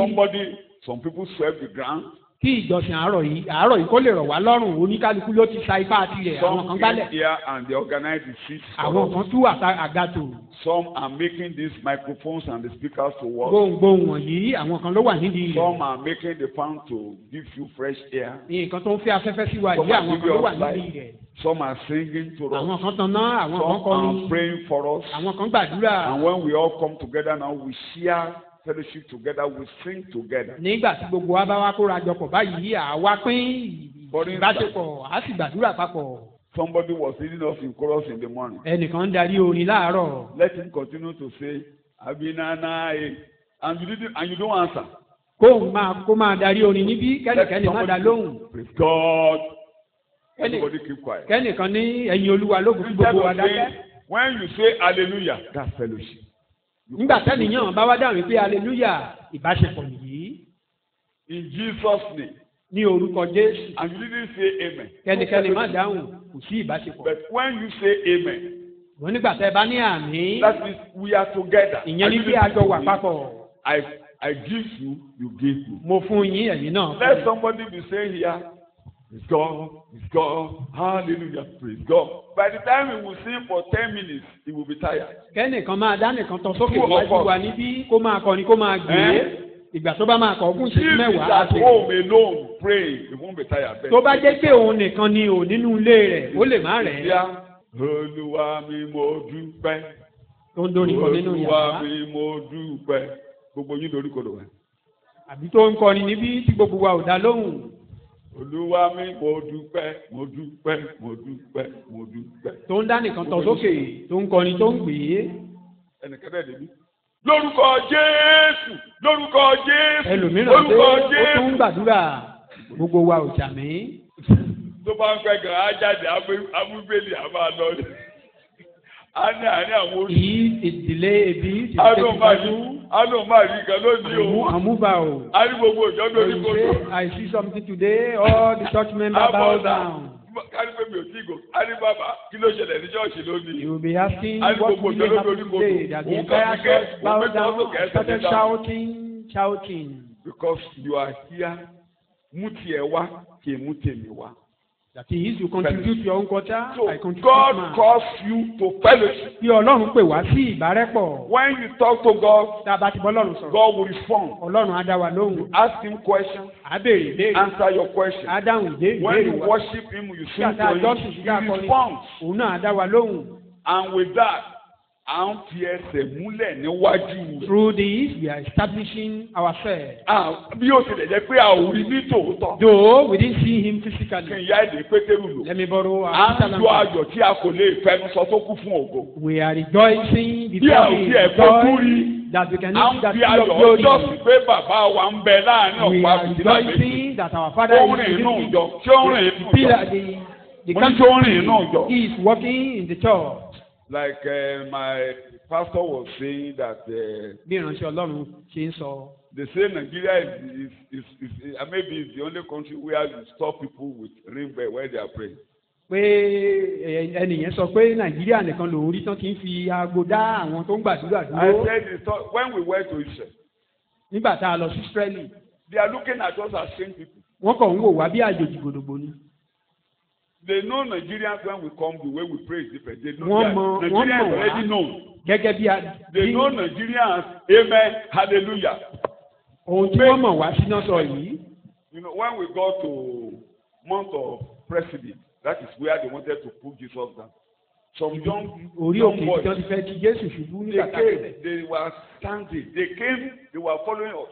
Some people swept the ground. kí ìjọsìn àárọ̀ yìí kó lè rọ̀ wá lọ́rùn, oníkálukú ló ti sa ipá tirẹ̀, àwọn kan Some gbálẹ̀, came here and they organized the seats. àwọn kan tú àgàtò. Some are making these microphones and the speakers to work. Gbohùngbohùn wọ̀nyí, àwọn kan ló wà nídìí Some rẹ̀. are making the fan to give you fresh air. Nǹkan tó ń fẹ́ afẹ́fẹ́ sí wa Some yìí, are àwọn giving kan ló wà us nídìí light. rẹ̀. Some are singing to Àwọn us. kan tanná, àwọn kan Some kọrin, are praying for us. àwọn kan gbàdúrà. And when we all come together now, we share fellowship together, we sing together. Nígbà tí gbogbo wa bá wá kóra jọpọ̀ báyìí, àwa pín ìbáṣepọ̀, á sì gbàdúrà papọ̀. Somebody was leading us in chorus in the morning. Ẹnìkan ń darí orin láàárọ̀. Let him continue to say, Abinanae. And you don't answer. Kó máa darí orin níbí, kẹ́nìkẹ́nì má dá lóhùn. Praise God. Everybody keep quiet. Kẹ́nìkan ní ẹ̀yin Olúwa lógun fún Instead gbogbo wa of dákẹ́. saying, when you say hallelujah, that's fellowship. Nígbà tẹ́nìyàn bá wá dáhùn pé hallelujah, ìbáṣepọ̀ nìyí. In Jesus' name. Ní orúkọ Jésù. And you didn't say amen. Kẹ́nìkẹ́nì má dáhùn, kò sí ìbáṣepọ̀. But when you say amen, Wọ́n nígbà tẹ́ bá ní àmì, that means we are together. ìyẹn ní bí a jọ wà papọ̀. I give you, you give me. Mo fún yín, ẹ̀yin náà. Let somebody be saying here, praise God, hallelujah, praise God. By the time he will sing for 10 minutes, he will be tired. Kẹ́nìkan máa dá nìkan tán sókè wájú wa níbí, kó máa kọrin, kó máa gbé. Ìgbà tó bá máa kọ ogún If ìṣẹ́jú he's mẹ́wàá, at home alone praying, he won't be tired. tó bá jẹ́ pé òun nìkan ni ò nínú ilé rẹ̀, ó lè má rẹ̀ ẹ́. Yeah. Olúwa mi mo dúpẹ́. Tó ń dórin kan nínú Olúwa yàrá. mi mo dúpẹ́. Gbogbo yín dorí kodò wẹ̀. Àbí tó ń kọrin níbí tí gbogbo wa ò dá lóhùn. Olúwa mi mo dúpẹ́, mo dúpẹ́, mo dúpẹ́, mo dúpẹ́. Tó ń dá nìkan tán sókè, tó ń kọrin, tó ń gbé. Ẹnìkan dẹ̀ débi. Lórúkọ Jésù, lórúkọ Jésù, Ẹlòmíràn pé lórúkọ ó tún ń Jésù. gbàdúrà. Gbogbo wa ò sàmì. Tó bá ń fẹ́ gan, á jáde, amúbélì, á máa lọ. Á ní àárín àwọn oṣù. Ìdílé ebi ti I don't tẹ̀síwájú. mind. a ló máa rí kan lónìí o. Àmúbà o. a rí gbogbo ìjọ lórí When you gbogbo. say, I see something today, all the church members bow down. a rí pé mi ò tí gò. a rí bàbá kí ló ṣẹlẹ̀ ní ṣọ́ọ̀ṣì lónìí. You will be asking a rí what gbogbo will ìjọ happen lórí gbogbo. today. That the entire church bowed down and started shouting. Because you are here, mú tiẹ̀ wá kì í mú tèmi wá. That is, you contribute your own culture, So I contribute God mine. calls you to fellowship. Bí Ọlọ́run pè wá sí ìbárẹ́pọ̀. When you talk to God, Tá a bá ti bọ́ Ọlọ́run sọ̀rọ̀. God will respond. Ọlọ́run á dá wa lóhùn. Ask him questions, Á béèrè ìbéèrè. answer your questions. Á dáhùn ìbéèrè When you wa. worship him, you sing Nígbà tá a to jọ́sìn him, sí ká he kọrin. responds. Òun náà á dá wa lóhùn. And with that, à ń fi ẹsẹ̀ múlẹ̀ níwájú rẹ̀. Through this, we are establishing ourselves. Bí ó tilẹ̀ jẹ́ pé a ò rí ní tòótọ́. Though we didn't see him Kí physically. n yá èdè Pétérù lò. Let me borrow À our ń lo ayọ̀ tí a kò lè fẹnu sọ tó kú fún ògo. We are rejoicing Bí a before ò him. tiẹ̀ fojú rí. That we can À see ń that fi King ayọ̀ of glory. jọ́sìn pé bàbá wa ń bẹ láàrin We ọ̀pá are àbùsílà méjì. rejoicing that our Father Ó is rìn inú living. ìjọ. Ṣé ó rìn inú Pillar, ìjọ? the Mo ní ṣé ó rìn inú ìjọ? he is working in the church. Like my pastor was saying that Bí ìránṣẹ́ Ọlọ́run ṣe ń sọ. they say Nigeria is maybe it's the only country where you stop people with ring bell when they are praying. Pé ẹnìyẹn sọ pé Nàìjíríà nìkan lòun rí tán ti ń fi aago dá àwọn tó ń gbàdúrà I dúró. said it when we went to Israel, Nígbà tá a lọ sí Ísírẹ́lì, they are looking at us as strange people. wọ́n kàn ń wò wá bí àjòjì gbòdògbò ni. They know Nigerians when we come, the way we pray is different. They know Wọ́n mọ̀ Nigerians wá already know. gẹ́gẹ́ bí They know Nigerians, amen, hallelujah. ohun tí wọ́n mọ̀ wá sí náà sọ yìí. You know, when we go to month of president, that is where they wanted to put Jesus down. Some young Orí òkè boys, tí wọ́n ti fẹ́ kí Jésù ṣubú nígbà tá a bẹ̀rẹ̀. they were standing. They came, they were following us.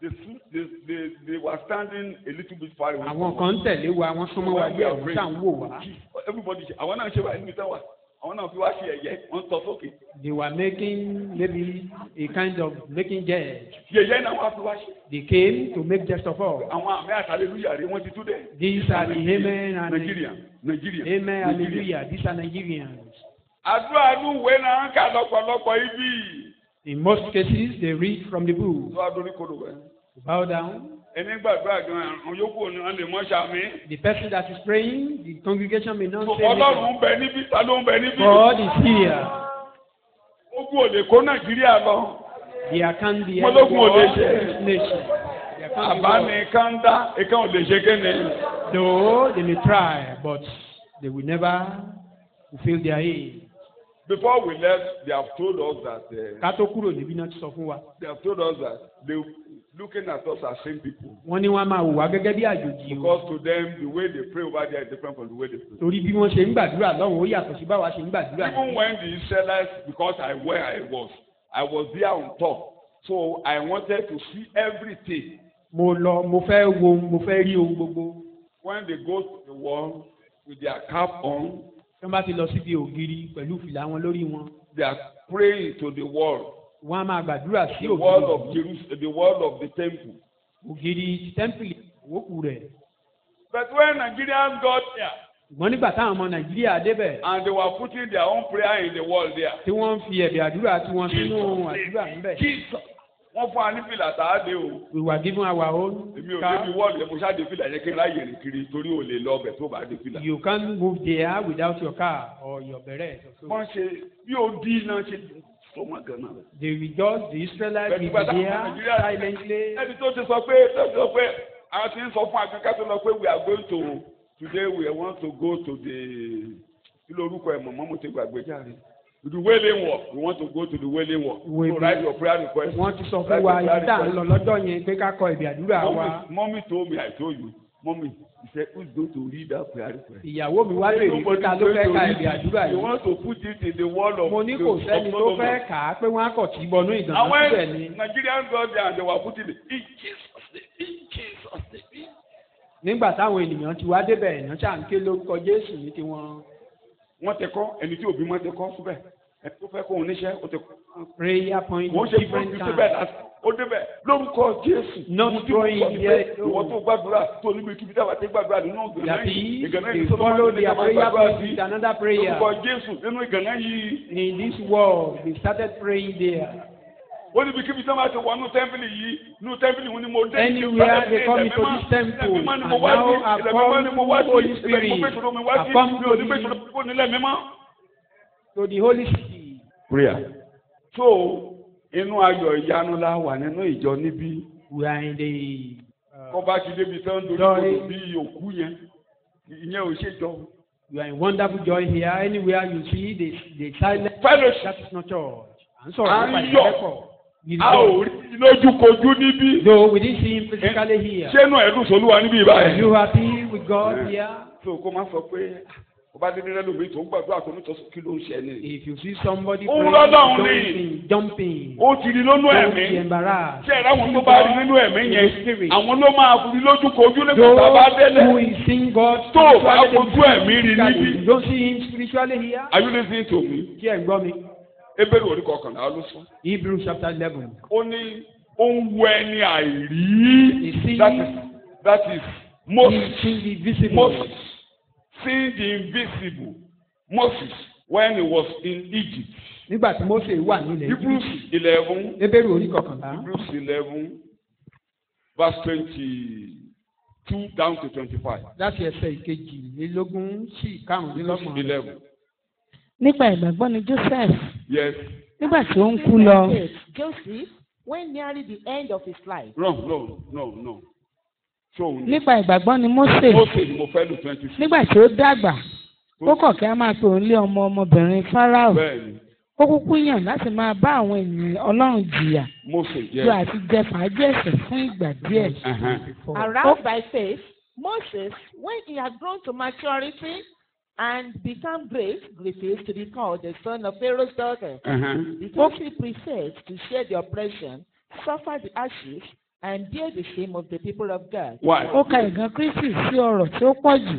They were standing a little bit far away. Àwọn kan ń tẹ̀lé wa, wọ́n súnmọ́ wa díẹ̀, wọ́n ṣà ń wò wá. Everybody, àwọn náà ṣe wà níbi tán wà. Àwọn náà fi wá ṣe ẹ̀yẹ, wọ́n tọ́ sókè. They were making maybe a kind of making jest. Yẹ̀yẹ́ náà wá fi wá ṣe. They came to make jest of all. Àwọn àmì àtàlélúyà rẹ̀ wọ́n ti tú dẹ̀. These are the amen and Nigeria. amen hallelujah. These are Nigerians. Àdúrà inú ìwé náà ń kà lọ́pọ̀lọpọ̀ ibi. In most cases, they read from the book. Tó adóní kodò wẹ̀. Bow down. Ẹni gbàdúrà gan-an, àwọn yòókù ni wọ́n lè mọ́ sàmì. The person that is praying, the congregation may not say Ọlọ́run anything. ń bẹ níbí, ta ló ń bẹ níbí? God is here. Ogun ò lè kó Nàìjíríà lọ. There can be Mo lógun ò lè war ṣe. in this nation. There can be Àbá war. ni ká ń dá, ìkan ò lè ṣe kéne. Though they may try, but they will never fulfill their aim. Before we left, they have told us that Ká tó kúrò níbí náà ti sọ fún wa. they have told us that they looking at us as same people. Wọ́n ní wọ́n á máa wò wá gẹ́gẹ́ bí àjòjì o. Because to them, the way they pray over there is different from the way they pray. Torí bí wọ́n ṣe ń gbàdúrà lọ́hùn ó yàtọ̀ sí báwa ṣe ń gbàdúrà. Even when the Israelites, because where I was there on top. So I wanted to see everything. Mo lọ, mo fẹ́ wo, mo fẹ́ rí ohun gbogbo. When they go to the wall with their cap on, Tí wọ́n bá ti lọ síbi ògiri pẹ̀lú fìlà wọn lórí wọn. they are praying to the wall. Wọ́n á máa gbàdúrà sí The wall ògiri. of Jerusalem, the wall of the temple. Ògiri ti tẹ́ḿpìlì òkú rẹ̀. But when Nigerians got there, Ṣùgbọ́n nígbà táwọn ọmọ Nàìjíríà débẹ̀. and they were putting their own prayer in the wall there. Tí wọ́n ń fi ẹ̀bẹ̀ àdúrà tí wọ́n sínú àdúrà níbẹ̀. Jesus, wọ́n fún wa ní fìlà tàádé o. We were given our own Èmi ò car. débi wọ́ọ̀lù yẹn, mo ṣáà dé fìlà yẹn kí n ráyè rìn kiri torí ò lè lọ ọbẹ̀ tó bá dé fìlà. You can't move there without your car or your beret. Wọ́n ṣe bí o dín náà ṣe sọmọ gan-an. They rejoice, the Israelites will be there silently. Ẹni tó ti sọ pé àwọn ti ń sọ fún akẹ́kọ̀ọ́ tó lọ pé we are going to today we want to go to the kí lórúkọ ẹ̀ mọ̀mọ́ mo ti gbàgbé jáde. To the Wailing Wall. We want to go to the Wailing Wall. So write your prayer request. Wọ́n ti sọ fún wa ibi tá à ń lọ lọ́jọ́ yẹn pé ká kọ ẹ̀bẹ̀ àdúrà wa. Mommy told me, I told you. Mommy, he said, who's going to read that prayer request? Ìyàwó mi wá bèrè pé ta ló fẹ́ ka ẹ̀bẹ̀ àdúrà You yìí. want to put it in the wall of Mo ní kò sẹ́ni tó fẹ́ kà á pé wọ́n á kọ̀ tí bọnú ìdàgbà And when síbẹ̀ ni. Nigerians got there and they were putting it in Jesus' name, in Jesus' name. Nígbà táwọn ènìyàn ti wá débẹ̀ ìná tí à ń ké lórúkọ Jésù ní tiwọn. Wọ́n ti kọ́ ẹni tí òbí wọn ti kọ́ síbẹ̀. Ẹni tó fẹ́ kó òun níṣẹ́ ó ti kọ́. Prayer point Wọ́n of ṣe different fún times. síbẹ̀ láti ó débẹ̀ lórúkọ Jésù. Not throwing there. Ìwọ tó gbàdúrà tó níbi kíbi táwa ti gbàdúrà nínú That ìgànnà is, yìí. they follow their prayer point with another prayer. Lórúkọ Jésù nínú ìgànnà yìí. In this world, they started praying there. ó níbi kíbi tí wọ́n bá ti wọ inú tẹ́ḿpìlì yìí inú tẹ́ḿpìlì wọn ni mo dé. Anywhere they come into this temple and now I've come to Holy Spirit, I've come to the Holy City. Prayer. So inú ayọ̀ ìyanu la wà nínú ìjọ níbí. We are in the. Kọ́ bá ti débi tán dorí kodò bí òkú yẹn ìyẹn ò ṣe jọ. You are in wonderful joy here. Anywhere you see the silent fellowship. That is not church. I'm sorry. A ò rí lójúkojú níbí. Though we didn't see him physically here. Ṣé inú ẹ̀dùn sọ́lúwa níbí báyìí? Are you happy with God here? So kó má sọ pé kó bá dé nílẹ̀ lómi tó ń gbàdúrà tó ní tọ́sí kí ló ń ṣe ni. If you see somebody jumping, ó ti rí lónú ẹ̀mí. Ṣé ẹ̀rọ àwọn tó bá rí nínú ẹ̀mí yẹn? Àwọn ló máa rí lójúkojú nípa bàbá délẹ̀. Who is seeing God? Tó o bá kojú ẹ̀mí rí níbí. You don't see him spiritually here. Are you listening to me? Kí ẹ̀ ń gbọ́ mi. Ebéèrè orí kọkànlá ló sọ. Hebrews chapter 11. Ó ní ó ń wọ ẹni àìrí. That is Moses. Seeing the invisible. Moses when he was in Egypt. Nígbà tí Mose wà nílẹ̀. Hebrews 11. Ebéèrè orí kọkànlá. Hebrews 11 verse 22 down to 25. Láti ẹsẹ̀ ìkejìlélógún sí ìkarùndínlọ́gbọ̀n. 11. Nípa ìgbàgbọ́ ni Joseph. Yes. Nígbà tí ó ń kú lọ. Joseph, when nearly the end of his life. No. Nípa ìgbàgbọ́ ni Mósè. Mo fẹ́ lù 26. Nígbà tí ó dàgbà, ó kọ̀ kí a máa pè òun lé ọmọbìnrin Fáráò. Bẹ́ẹ̀ni. Ó kúkú yàn láti máa bá àwọn ènìyàn Ọlọ́run jìyà. Ju àti jẹ fàájì ẹ̀ṣẹ̀ fún ìgbà díẹ̀. Aroused by faith, Moses, when he had grown to maturity and become great, refused to be called the son of Pharaoh's daughter, because he preferred to share the oppression, suffer the hardships, and bear the shame of the people of God. Ó ka ìgan Kristi sí ọ̀rọ̀ tí ó pọ̀ jù.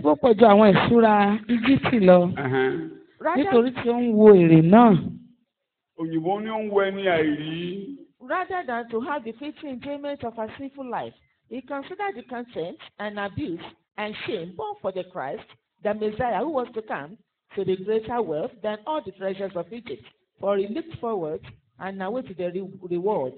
Ó pọ̀ ju àwọn ìṣúra Íjíbítì lọ. Nítorí tí ó ń wo èrè náà. Òyìnbó ní ó ń wo ẹni àìrí. Rather than to have the fleeting enjoyment of a sinful life, he considered the contempt and abuse and shame born for the Christ, the Messiah who was to come, to the greater wealth than all the treasures of Egypt. For he looked forward and awaited the reward.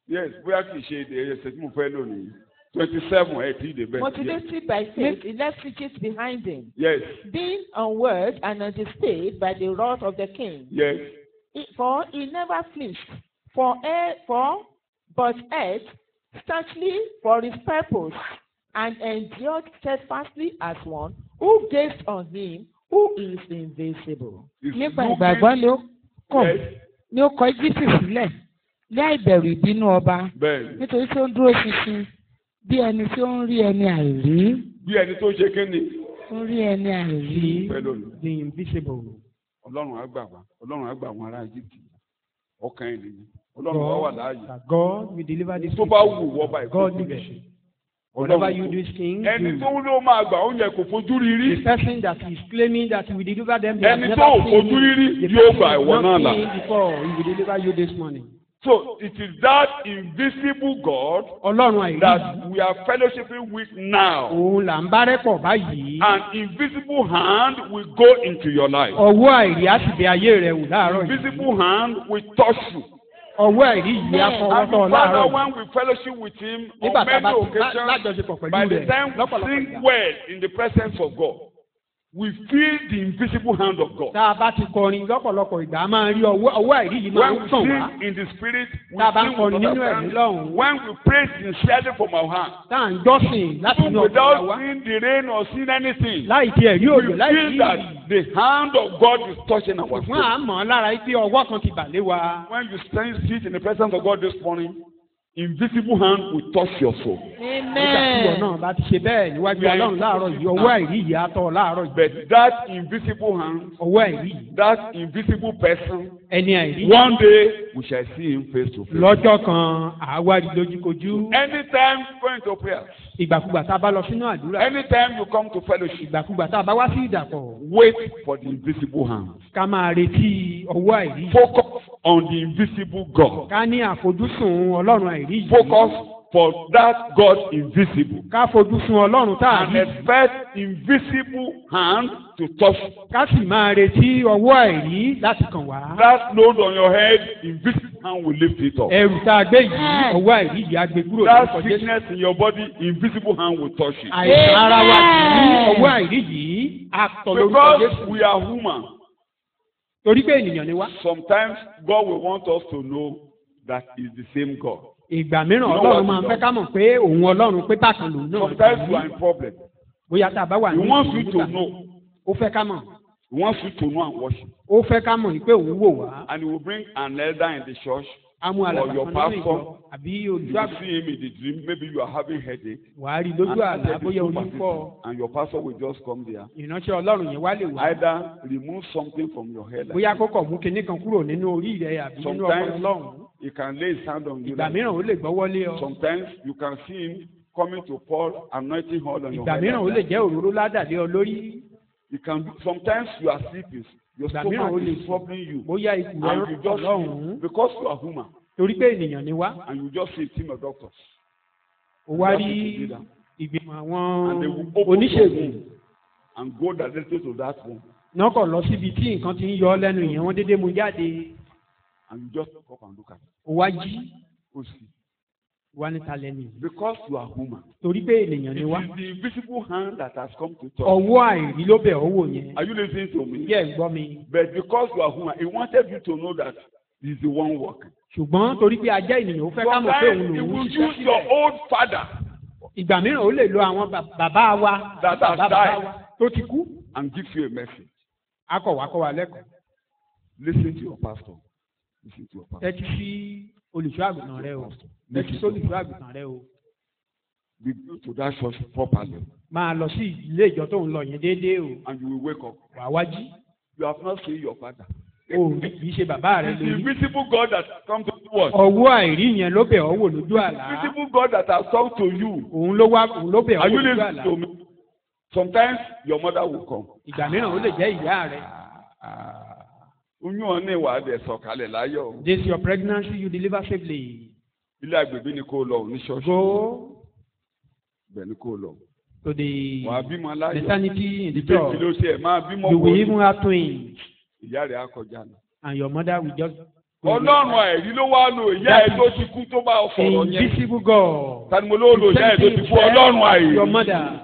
Yes, bóyá kì í ṣe èdè ẹsẹ̀ tí mo fẹ́ lónìí. 27 ẹ̀ tí ìdè bẹ́ẹ̀. Motivated by faith, he left Egypt behind him. Yes. Being unwed and undismayed by the wrath of the king. Yes. For he never flinched, but ate staunchly for his purpose, and endured steadfastly as one who gazed on him who is invisible. Nípa ìgbàgbọ́ ni ó kọ Íjíbítì sílẹ̀ ní àìbẹ̀rù ìbínú ọba. Nítorí tí ó ń dúró ṣinṣin bí ẹni tí ó ń rí ẹni àìrí. Bí ẹni tó ṣe kéde. Ó ń rí ẹni àìrí. The invisible. Ọlọ́run á gbà wá. Ọlọ́run á gbà wọn ará Íjíbítì. Ọkàn ẹ̀ nìyí. Ọlọ́run wá wà láàyè. God will deliver this. Tó bá wù wọ́ báyìí. God will do it. Whatever you do, king. Ẹni tó ló máa gbà oúnjẹ kò fojú rírí. The person that is claiming that he will deliver them. Ẹni tó fojú rírí yóò gbà ìwọ náà là. Before he will deliver you this morning. So it is that invisible God that we are fellowshipping with now. Òun là ń bá rẹ́pọ̀ báyìí. An invisible hand will go into your life. Ọwọ́ àìrí á sì bẹ ayé rẹ̀ wò láàárọ̀ yìí. Invisible hand will touch you. Ọwọ́ àìrí yìí á fọwọ́ tọ̀ láàárọ̀. And the Father, when we fellowship with him on many occasions, by the time we sing well in the presence of God, we feel the invisible hand of God. Tá a bá ti kọrin lọ́pọ̀lọpọ̀ ìgbà, a máa rí ọwọ́ àìrí yìí máa ń tàn wá. When we sing in the spirit, we sing with other hands. When we pray sincerely from our heart. Tá à ń jọ́sìn láti inú ọkàn wa. Without seeing the rain or seeing anything. Láì tiẹ̀ rí òjò, láì rí ìrì. We feel that the hand of God is touching our soul. Wọ́n á mọ̀ ọ́ lára pé ọwọ́ kan ti bà lé wa. When you sit in the presence of God this morning, invisible hand will touch your soul. Amen. Nígbà tí wọn náà bá ti ṣe bẹ́ẹ̀ níwájú Ọlọ́run láàárọ̀ yìí, ọwọ́ àìrí yìí á tọ́ láàárọ̀ yìí. But that invisible hand, ọwọ́ àìrí yìí, that invisible person, ẹni àìrí. One day we shall see him face to face. Lọ́jọ́ kan àwa rí lójúkojú. Anytime going to prayer. Ìgbàkúgbà tá a bá lọ sínú àdúrà. Anytime you come to fellowship. Ìgbàkúgbà tá a bá wá sí ìdàpọ̀. Wait for the invisible hand. Ká máa retí ọwọ́ àìrí. Focus on the invisible God. Ká ní àfojúsùn Ọlọ́run àìrí yìí. Focus for that God invisible. ká fojú sun Ọlọ́run tá a And rí. expect invisible hand to touch you. ká sì máa retí ọwọ́ àìrí láti kàn wá. That load on your head, invisible hand will lift it up. ẹrù tá a gbé yìí ọwọ́ àìrí yìí á gbé kúrò That lórúkọ Jésù. sickness in your body, invisible hand will touch it. àìsàn ara wa yìí ọwọ́ àìrí yìí á tọ̀ lórúkọ Because Jésù. we are human, torí pé ènìyàn ni wá. sometimes God will want us to know that He's the same God. ìgbà mìíràn Ọlọ́run máa ń fẹ́ ká mọ̀ pé òun Ọlọ́run pé bákan lòun náà. Sometimes you are in problem. bóyá tá a bá wà He ní wants you to ìgbà know. ó fẹ́ ká mọ̀. He wants you to know and worship. ó fẹ́ ká mọ̀ pé òun wò wá. And He will bring an elder in the church. amú Or your alàgbà kan nínú pastor. ìjọ àbí You olùdó will àgbà. see him in the dream. Maybe you are having headache. wàá rí lójú àlá bóyá orí ń fọ́. And your pastor will just come there. ìránṣẹ́ Ọlọ́run yẹn wá lè wá. Either remove something from your head. bóyá kókò mú kinní kan kúrò nínú orí rẹ àbí nínú ọpọlọ Sometimes Ọlọ́run. he can lay his hand on you. ìgbà mìíràn ó lè gbọ́wọ́ lé ọ. Sometimes you can see him coming to pour anointing oil on your ìgbà head. mìíràn ó lè jẹ́ òróró ládàlé ọ lórí. You can. Sometimes you are sleeping. Your ìgbà mìíràn ó stomach lè is troubling you. bóyá ikùn rẹ And you just Ọlọ́run. because you are human. torí pé ènìyàn ni wá. And you just see a team of doctors. ó wá You rí have to do that. ìgbìmọ̀ And they will àwọn open your oníṣègùn. womb and go directly to that womb. náà kọ̀ lọ síbi tí nǹkan ti ń yọ ọ́ lẹ́nu ìyẹn wọ́n dédé mú jáde. And you just look up and look at it. ó wá jí Go see. wá níta lẹ́nu yìí. Because you are human. torí pé ènìyàn It ni wá. is the invisible hand that has come to touch. ọwọ́ àìrí ló bẹ̀ ọ́ wò yẹn. Are you listening to me? yẹ́ ẹ̀ gbọ́ mi. But because you are human, he wanted you to know that he's the one working. ṣùgbọ́n torí pé ajá ènìyàn ó fẹ́ ká mọ̀ pé òun Sometimes he lòun will ṣiṣẹ́ use your sílẹ̀. old father ìgbà mìíràn ó lè lo àwọn bàbá wa That has bàbá died. wa tó ti kú. and give you a message. akọ̀wákọ̀wá lẹ́kọ̀ọ́. Listen to your pastor. Listen to your pastor. tẹ́tí sí olùṣọ́ àgùntàn rẹ o. tẹ́tí sí olùṣọ́ àgùntàn rẹ o. Be good to that church properly. máa lọ sí ilé ìjọ tó ń lọ yẹn déédéé o. And you will wake up. wàá wá jí. You have not seen your father. o kì í ṣe bàbá rẹ It's the lórí. invisible God that has come to do what? ọwọ́ àìrí yẹn ló bẹ̀ ọ́ wò lójú The àlá. invisible God that has come to you. òun ló bẹ̀ ọ́ Are wò you lójú listening àlá. to me? Sometimes your mother will come. ìgbà mìíràn ó lè jẹ́ ìyá rẹ. Oyún ọ̀nà ìwà adẹ̀ sọ̀kalẹ̀ láyọ̀. this your pregnancy you deliver safely. Ilé àgbègbè ni kò lọ ní ṣọ́ọ̀ṣì. go Bẹ́ẹ̀ ni kò lọ. to the Wàá bímọ láyọ̀. maternity in the Ìbejì church. ló ṣe ẹ̀ máa bímọ you will wò. even have twins Ìyá rẹ̀ á kọjá lọ. and your mother will just. Ọlọ́run àìrí ló wá lo ìyá ẹ̀ tó ti kú tó bá ọ sọ̀rọ̀ yẹn. invisible God. Tani mo ló lo ìyá ẹ̀ tó ti kú Ọlọ́run àìrí. your mother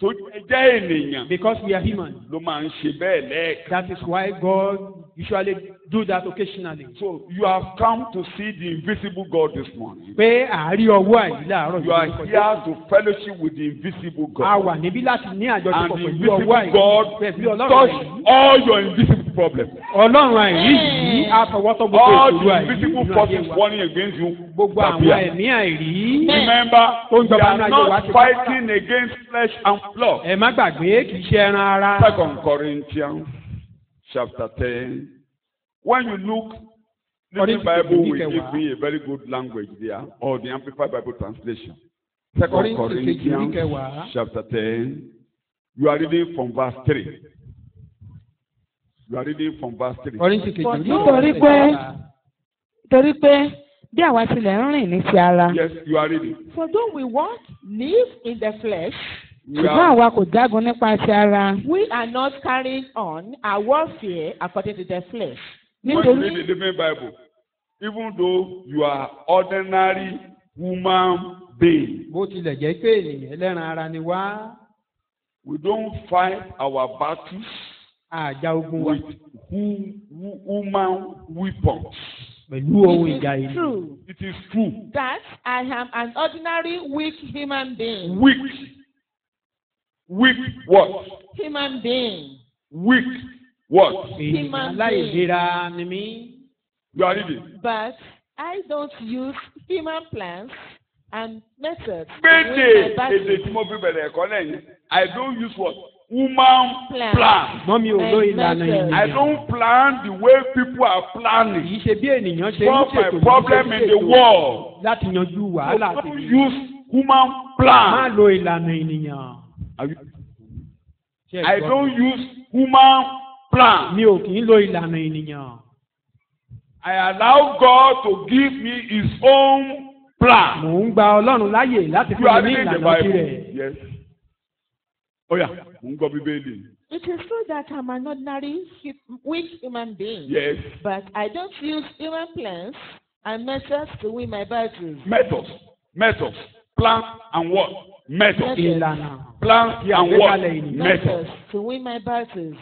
Tó jẹ́ ènìyàn because we are human. ló máa ń ṣe bẹ́ẹ̀ lẹ́ẹ̀kan. that is why God usually do that occasionally. So you have come to see the invisible God this morning. pé àárí ọwọ́ àìrí láàárọ̀ You are yìí. here to fellowship with the invisible a God. wà níbí láti ní And àjọṣepọ̀ the pẹ̀lú invisible ọwọ́ àìrí. God pẹ̀lú ọlọ́run touch àìrí. all your invisible problems. ọlọ́run àìrí yìí á fọwọ́tọ́ gbogbo All ìṣòro the àìrí invisible nínú ayé forces wa. warning against you. gbogbo àwọn disappear. ẹ̀mí àìrí. Remember, Tó ń we jọba are nínú ayé wa not ṣe fighting against flesh and blood. ẹ má gbàgbé kì í ṣe ẹran ara. 2 Corinthians chapter 10. When you look, the Bible will give me a very good language there, or the Amplified Bible translation. 2 Corinthians chapter 10. You are reading from verse 3. You are reading from verse 3. Nítorí pé bí àwa tilẹ̀ ń rìn ní ti ara. Yes, you are reading. For though we walk, live in the flesh, ṣùgbọ́n àwa kò jágun nípa ti ara. we are not carrying on our warfare according to the flesh. When you read the Living Bible, even though you are ordinary human being, bó tilẹ̀ jẹ́ pé ènìyàn ẹlẹ́ran ara ni wá. we don't fight our battles àjà ogun wa. with human weapons. pẹ̀lú ohun It ìjà is ìlú. true It is true. that I am an ordinary weak human being. Weak. Weak what? Human being. Weak what? ènìyàn aláìlera ni mí. You are reading. But I don't use human plans and methods. to Gbèdè win my battles. èdè tí mo fi bẹ̀rẹ̀ ẹ̀kọ́ lẹ́yìn. I don't use what? Human plan. mọ́ mi ò lo ìlànà I ènìyàn. don't plan the way people are planning. kì í ṣe bí ènìyàn ṣe ń Solve my ṣètò problem in the world. láti yanjú I wàhálà don't tèmi. use human má plan. lo ìlànà ènìyàn. Ṣé ẹ I gbọ́? don't use human plan. mi ò kì í lo ìlànà ènìyàn. I allow God to give me His own plan. Mò ń gba Ọlọ́run láyè láti fún mi ní ìlànà tirẹ̀. Yes. Oh yeah, mò ń gbọ́ Bíbélì. It is true that I'm an ordinary, weak human being. Yes. But I don't use human plans and methods to win my battles. Methods. Plan and what? Methods. Ìlànà. Plan and what? Methods to win my battles.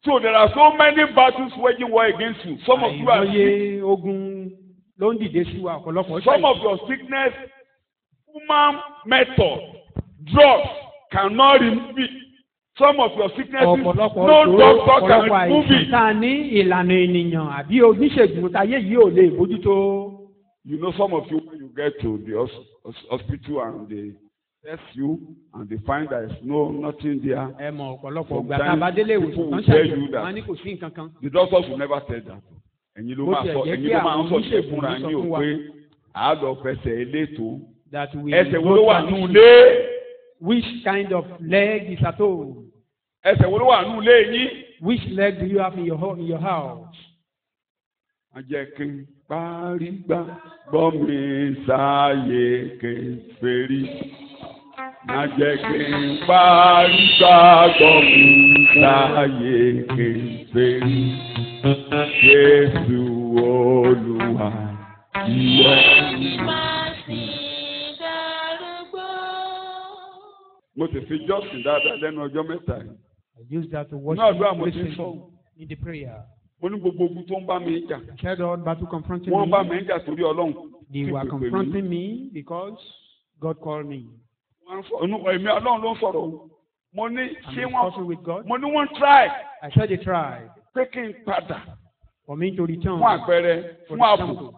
So there are so many battles waging war against you. Some of you are sick. Ogun ló ń dìde sí wa ọ̀pọ̀lọpọ̀. Some of your sickness, human method, drugs cannot remove it. Some of your sicknesses, no doctor can remove it. Ta ní ìlànà ènìyàn àbí oníṣègùn táyé yìí ò lè bójútó. You know, some of you, when you get to the hospital and they test you and they find there is nothing there. Ẹ mọ̀ ọ̀pọ̀lọpọ̀ ìgbà tá a bá délé ìwòsàn kan ṣàyẹ̀wò wọn ní kò sí nǹkan kan. The doctors will never tell that. Ẹ̀yin ló máa ń sọ ṣe fúnra yín o pé àádọ́ fẹsẹ̀ elétò. Ẹsẹ̀ wo ló wà nù lé? Which kind of leg is at all? Ẹsẹ̀ wo ló wà nù lé yín? Which leg do you have in your house? Má jẹ́ kí n parí gbá gbọ́ mi sáyé kèfèrí. Má jẹ́ kí n parí gbá gbọ́ mi sáyé kèfèrí. Jésù Olúwa ìwọ. Mo ti fi jọ́sìn dáadáa lẹ́nu ọjọ́ mẹ́ta yìí. I use that to worship in the prayer. Mo ní gbogbo ogun tó ń bá mi jà. Carried on battle confronting me. Wọ́n bá mi jà torí Ọlọ́run. They were confronting me because God called me. Èmi Ọlọ́run ló ń sọ̀rọ̀ o. Mo ní ṣé wọ́n. Mo ní wọ́n try. I said they tried. Pé kí n padà. For me to return. Fún àpẹẹrẹ, fún ààbò.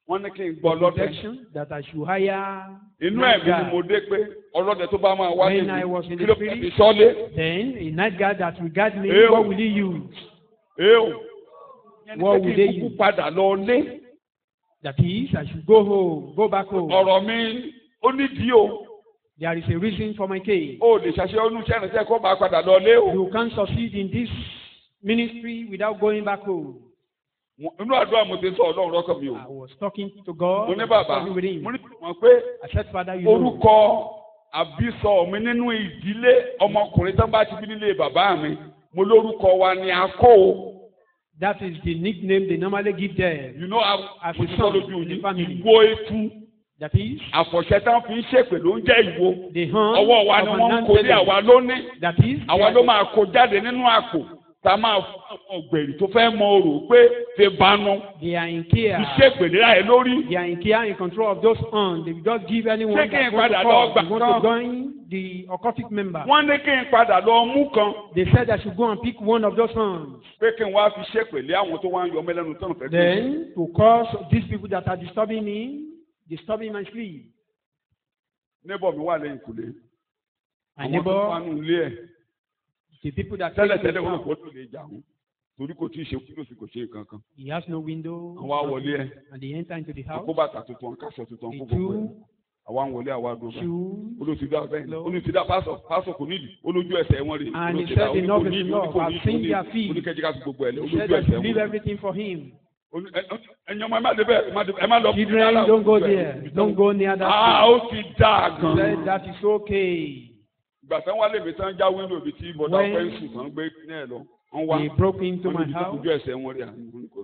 Wọ́n ní kí n gbọ́ lọ́dẹ. That I should hire. Inú ẹ̀mí ni mo dé pé ọlọ́dẹ tó bá máa wá when I was in the spirit, then a night guard that will guard me, what will he use? What will they use? Padà lọ lé. That is, I should go home, go back home. Ọ̀rọ̀ mi ó nídìí o. There is a reason for my case. O lè ṣàṣẹ olùṣẹ́ ìrìnsẹ̀ kó máa padà lọ lé o. You can't succeed in this ministry without going back home. Inú àdúrà mo ti sọ Ọlọ́run lọ́kàn mi o. I was talking to God. Mo ní bàbá, mo ní mọ̀ pé orúkọ àbísọ mi nínú ìdílé ọmọkùnrin tó bá ti bí nílé bàbá mi, mo lórúkọ wa ni Akó. That is the nickname they normally give them. You know, as a son in the family. Ìwo etu. That is. Àfọ̀ṣẹ́ tán fi ń ṣèpè ló ń jẹ́ ìwo. The horn ọwọ́ wa ni wọ́n ń kó ní àwa lónìí. That is. Àwa ló máa kó jáde nínú àpò. Ta máa fún àwọn ọ̀gbẹ̀rì tó fẹ́ mọ orò pé ṣe bánu. They are in care. Ìṣèpè nílá ẹ lórí. They are in care, in control of those horns. They will just give anyone that want to join the occultic member. Wọ́n ní kí n padà lọ mú kan. They said I should go and pick one of those horns. Pé kí n wá fi ṣèpè lé àwọn tó wá ń yọ mẹ́lẹ́nu tán fẹ́. Then to cause these people that are disturbing me, disturbing my sleep. Neighbor mi wà lẹ́yìn kùlé. My neighbor. Àwọn tó wà nù ilé ẹ̀. The people that tẹ́lẹ̀ wọn kò tó lè jà wọn torí kò tí ì ṣe kúrò sí kò ṣe nǹkan kan. He has no window. Àwa wọlé ẹ. And they enter into the house. Àkó bàtà tuntun, káṣọ tuntun, kó gbogbo ẹ. Àwa ń wọlé àwa dùn bẹ́ẹ̀. Olùsídà bẹ́ẹ̀ olùsídà pásọ̀ kò nídìí olójú ẹsẹ̀ wọn rè. And he said enough is enough. I've seen their feet. Oníkẹ́jì ká fi gbogbo ẹ̀ lé olójú ẹsẹ̀ wọn. He said I should leave everything for him. Ẹ̀yin ọmọ ẹ má dé bẹ́ẹ̀ ẹ má lọ. Children don't go there. Don't go near that. Ó ti dáa gan. He said that is okay. Ìgbà tán wálé mi tán já wíńdò bíi tí bọ́dá fẹ́ǹsì kan gbé ní ẹ̀ lọ. They broke into my house.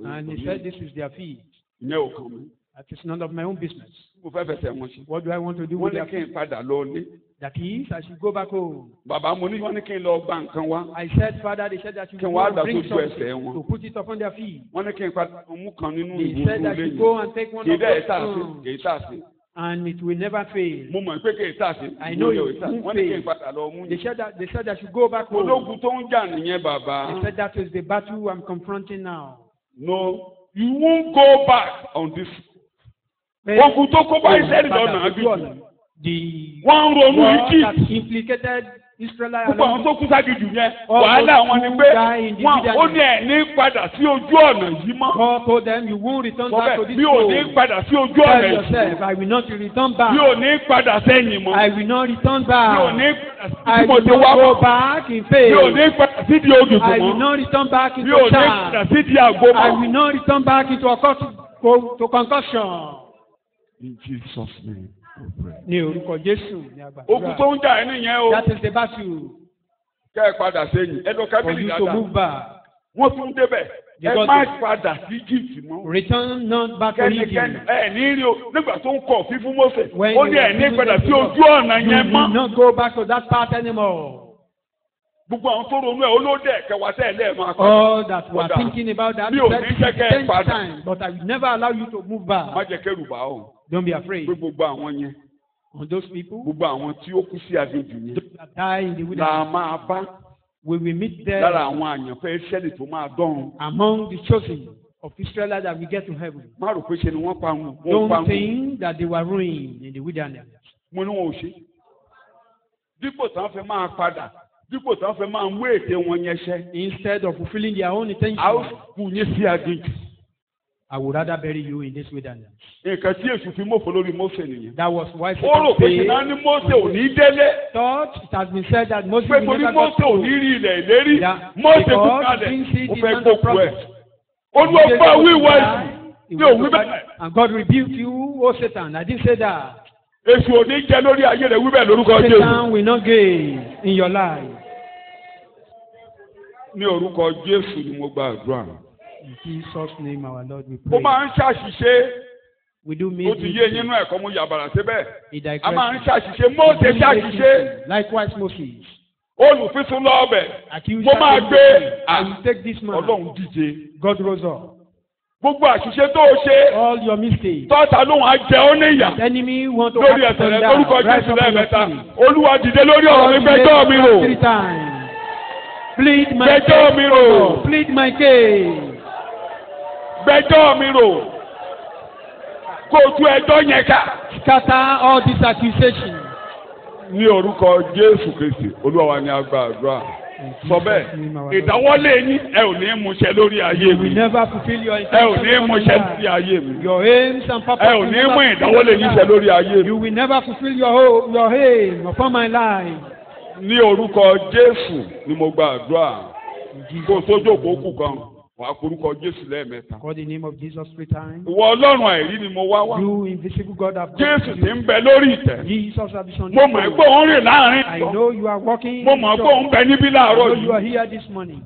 And he said this is their feet. Ìyẹn ò kàn mí. That is none of my own business. Mo fẹ́ fẹsẹ̀ wọn ṣe. What do I want to do with their feet? Wọ́n ní kí n padà lọ lé. That is, I should go back home. Bàbá mo ní wọ́n ní kí n lọ gba nǹkan wá. I said, Father, they said that you should bring something to put it upon their feet. Wọ́n ní kí n padà mú kan nínú ìwé They said that you go and take one of those. Kì í tà sí. And it will never fail. Mo mọ̀ pé kì í tà sí. I know it won't fail. Wọ́n ní kí n padà lọ mú. They said that I should go back home. Ológun tó ń jà nìyẹn bàbá. They said that is the battle I'm confronting now. No, you won't go back on this. Ogun tó kó bá Israẹli lọ́nà àbí. Wọ́n ń ronú Egypt. That implicated Israel. Gbogbo àwọn tó kú ságìjù yẹn, wàhálà wọn ni pé ó ní ẹ̀ ní padà sí ojú ọ̀nà yìí mọ́. God told them you won't return back to this road. Bí ò ní padà sí ojú ọ̀nà yìí. Tell yourself, I will not return back. Bí ò ní padà sẹ́yìn mọ́. I will not return back. Bí ò ní padà I will not go back in faith. Bí ò ní padà sí di ògùnkùn mọ́. I will not return back into Bí ò ní padà sí di àgbo mọ́. I will not return back into to concussion. In Jesus' name we pray. Ní orúkọ Jésù ní àgbàdúrà. Ogun tó ń jà ẹ́ nìyẹn o. That is the battle. Kẹ́ ẹ padà sẹ́yìn. Ẹ lọ For kábìlì you to dáadáa. move back. Wọ́n tún débẹ̀. Ẹ má padà sí Egypt mọ́. Return not back to Egypt. Kẹ́nikẹ́ni ẹ ní rí o nígbà tó ń kọ̀ fífún Mósè. When Ó ní ẹ̀ ní padà sí ojú ọ̀nà you yẹn will mọ́. not go back to that path anymore. Gbogbo àwọn tó ronú ẹ̀ olóde kẹwàá tẹ̀ lẹ́ẹ̀ máa padà. All that we are thinking about that Mi ò ní jẹ́ kẹ́ ẹ padà. time, but I will never allow you to move back. Má jẹ́ kẹ́rù bá o. Don't be afraid. Pé gbogbo àwọn yẹn. On those people, Gbogbo àwọn tí ó kú sí aginjù yẹn. those that die in the La wilderness, máa bá we will meet them lára àwọn àyànfẹ́ Ísírẹ́lì tó máa dọ́run. among the chosen of Israel that we get to heaven. Má rò pé ṣe ni wọ́n pa wọn. Wọ́n pa Don't wọn. think that they were ruined in the wilderness. Mo ní wọn ò ṣe. Dípò tán fẹ́ máa padà. Dípò tán fẹ́ máa ń wé ète wọn yẹn ṣẹ́. Instead of fulfilling their own A ó intention, kù yín sí aginjù. I would rather bury you in this wilderness. Nǹkan tí èṣù fi mọ̀fọ́ lórí Mósè nìyẹn. That was why Ó rò Satan pé ṣìnà ní Mósè ò ní délé. thought it has been said that Moses Pé will torí never go Mósè ò ní rí ilẹ̀ ìlérí. Yeah. Mósè kú Because kalẹ̀. he didn't see Ó the fẹ́ land of gbókù ẹ̀. promise. Olúwa bá wíwá ẹ̀sìn. He Mi ò wí will go bẹ́ẹ̀. back. And God rebuked you, O Satan. I didn't say that. Èṣù ò ní jẹ lórí ayé rẹ̀ wí bẹ́ẹ̀ lórúkọ Jésù. Satan will not gain in your life. Ní orúkọ Jésù ni mo gba àdúrà. In Jesus' name, our Lord, we Mo pray. máa ń ṣàṣìṣe. We do Ó make ti yé yín nú ẹ̀kọ́ mo yàbàrà síbẹ̀. a A máa ń digression. ṣàṣìṣe. Mósè ṣàṣìṣe. Likewise, Moses. Olùfisùn lọ́ọ̀bẹ̀. Accused Mo máa Satan, gbé I will take this man. Ọlọ́run díje. God rose up. Gbogbo àṣìṣe tó o ṣe. All your mistakes. Tọ́ta lóhùn á jẹ ọ́ níyà. The enemy want to Lórí act ẹsẹ̀ on rẹ̀ that. lórúkọ Rise Jésù up on your lẹ́ẹ̀mẹ́ta. feet. Olúwa dìde lórí ọ̀rọ̀ mi God gbẹjọ́ mi rò. 3 times. Plead my Gbẹjọ́ case. mi rò. Plead my case. Gbẹjọ́ mi rò. Kó o tú ẹjọ́ yẹn ká. Scatter all these accusations. Ní orúkọ Jésù Kristi, Olúwa wa ni a gba àdúrà. Sọ bẹ́ẹ̀, ìdáwọ́lé yín ẹ ò ní múṣẹ lórí ayé You mi. will never fulfill your Ẹ ò ní intentions. múṣẹ lórí ayé mi. Your aims and purposes. Ẹ ò ní mú ìdáwọ́lé yín ṣẹ lórí ayé mi. You will never fulfill your aim upon my life. Ní orúkọ Jésù ni mo gba àdúrà. Kó o tó jókòó kù kan, wàá porúkọ Jésù lẹ́ẹ̀mẹ́ta. Call the name of Jesus 3 times. Ìwọ Ọlọ́run àìrí ni mo wá wá. You invisible God have Jésù ti ń bẹ lórí ìtẹ́. Jesus have shown Mo mọ̀ pé òun rìn láàrin I ìjọ. know you are walking. Mo mọ̀ pé òun bẹ níbí I láàárọ̀ know you are yìí. here this morning.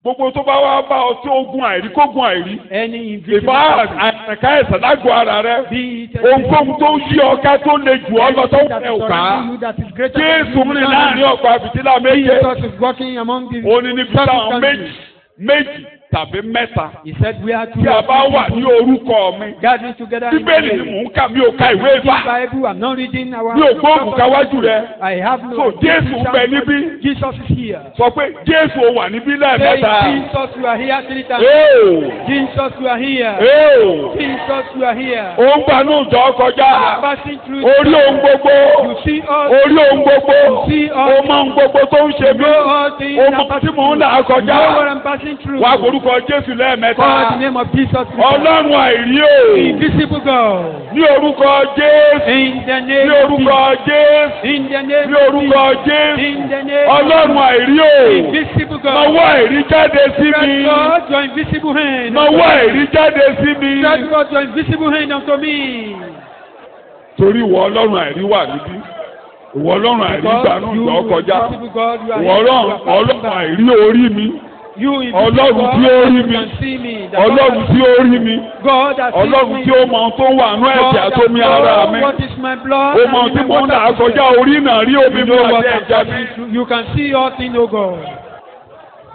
Gbogbo tó bá wá bá ọ tí ó gun àìrí kó gun àìrí. Any invisible Ìbá person, àìsàn ẹ̀sẹ̀ lágbo ara rẹ. be it Ohunkóhun tó yí ọká tó le jù ọ lọ tó that fẹ́ is òkà. surrounding you that is greater than Jésù you. rìn láàrin ọ̀pọ̀ àbìtílà méje. Jesus is walking among the Ó ní níbi táwọn circumstances. méjì tàbí mẹ́ta. He said we are Tí a bá wà ní orúkọ mi. gathering together in Bíbélì ni the mò ń kà mí ò ka ìwé ìfà. Bible. I'm not reading our. Mi ò gbóògùn káwájú rẹ. I have no. So Jésù ń bẹ níbí. Jesus is here. Sọ pé Jésù ò wà níbí Say, lẹ́ẹ̀mẹ́ta. Jesus, you are here 3 times. Éèò. Jesus, you are here. Éèò. Jesus, you are here. Ó ń gbanú ìjọ kọjá. Passing through. Orí ohun gbogbo. You see all. Orí ohun gbogbo. You see all. Ó mọ ohun gbogbo tó ń ṣe mí. Know all things. Ó I'm mọ tí passing mò ń là through. kọjá. Know what I'm passing through. Wá forúkọ Jésù lẹ́ẹ̀mẹ́ta. Call the name of Jesus. Ọlọ́run àìrí o. Invisible God. Ní orúkọ Jésù. In the Ní name of orúkọ Jésù. In the name Ní of orúkọ Jésù. In the name Ọlọ́run àìrí o. Invisible God. Nawọ́ àìrí jáde sí mi. Stretch out your invisible hand. Nawọ́ àìrí jáde sí mi. Stretch out your invisible hand unto me. Torí ìwọ Ọlọ́run àìrí wà níbí. Ìwọ Ọlọ́run àìrí gbanú ìjọ kọjá. Invisible God, you are Ìwọ Ọlọ́run àìrí orí mi. You Ọlọ́run invisible tí ó God, rí you mi. can see me. The Ọlọ́run God tí ó rí mi. God that sees Ọlọ́run me. tí ó mọ ohun tó wà nú ẹ̀jẹ̀ God àtomi that ara knows mi. what is my blood Ó and mọ ohun tí my mò ń là water to kọjá shed. orí náà rí omi You mi know àti what I'm ẹ̀jẹ̀ mi. passing through. You can see all things, O God.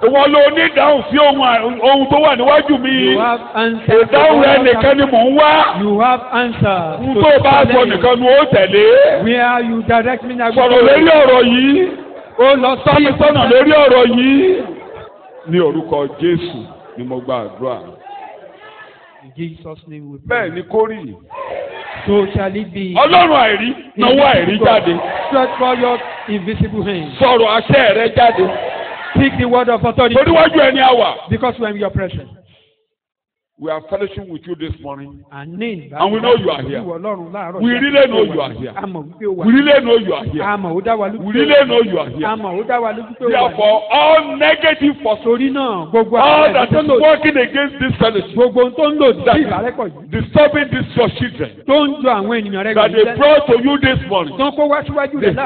Ìwọ ló ní ìdáhùn sí ohun tó wà níwájú mi. You have answer. Ìdáhùn rẹ nìkan ni mò ń wá. You have answer. Ohun tó bá sọ nìkan ni ó tẹ̀lé. Where you direct me now. Sọ̀rọ̀ lórí ọ̀rọ̀ yìí. Oh Lord, Tọ́ mi sọ́nà lórí ọ̀rọ̀ yìí. Ní orúkọ Jésù ni mo gba àdúrà. In Jesus' name we pray. Bẹ́ẹ̀ ni kó rí. So shall it be. Ọlọ́run àìrí náwó àìrí jáde. Stretch for your invisible hand. Sọ̀rọ̀ àṣẹ rẹ jáde. Speak the word of authority. Toríwájú ẹni àwà. Because we are in your presence. We are fellowship with you this morning. And we know you are here. We really know you are here. We really know you are here. We really know you are here. Therefore, all negative forces, all that is working against this fellowship, disturbing these your children, that they brought to you this morning, the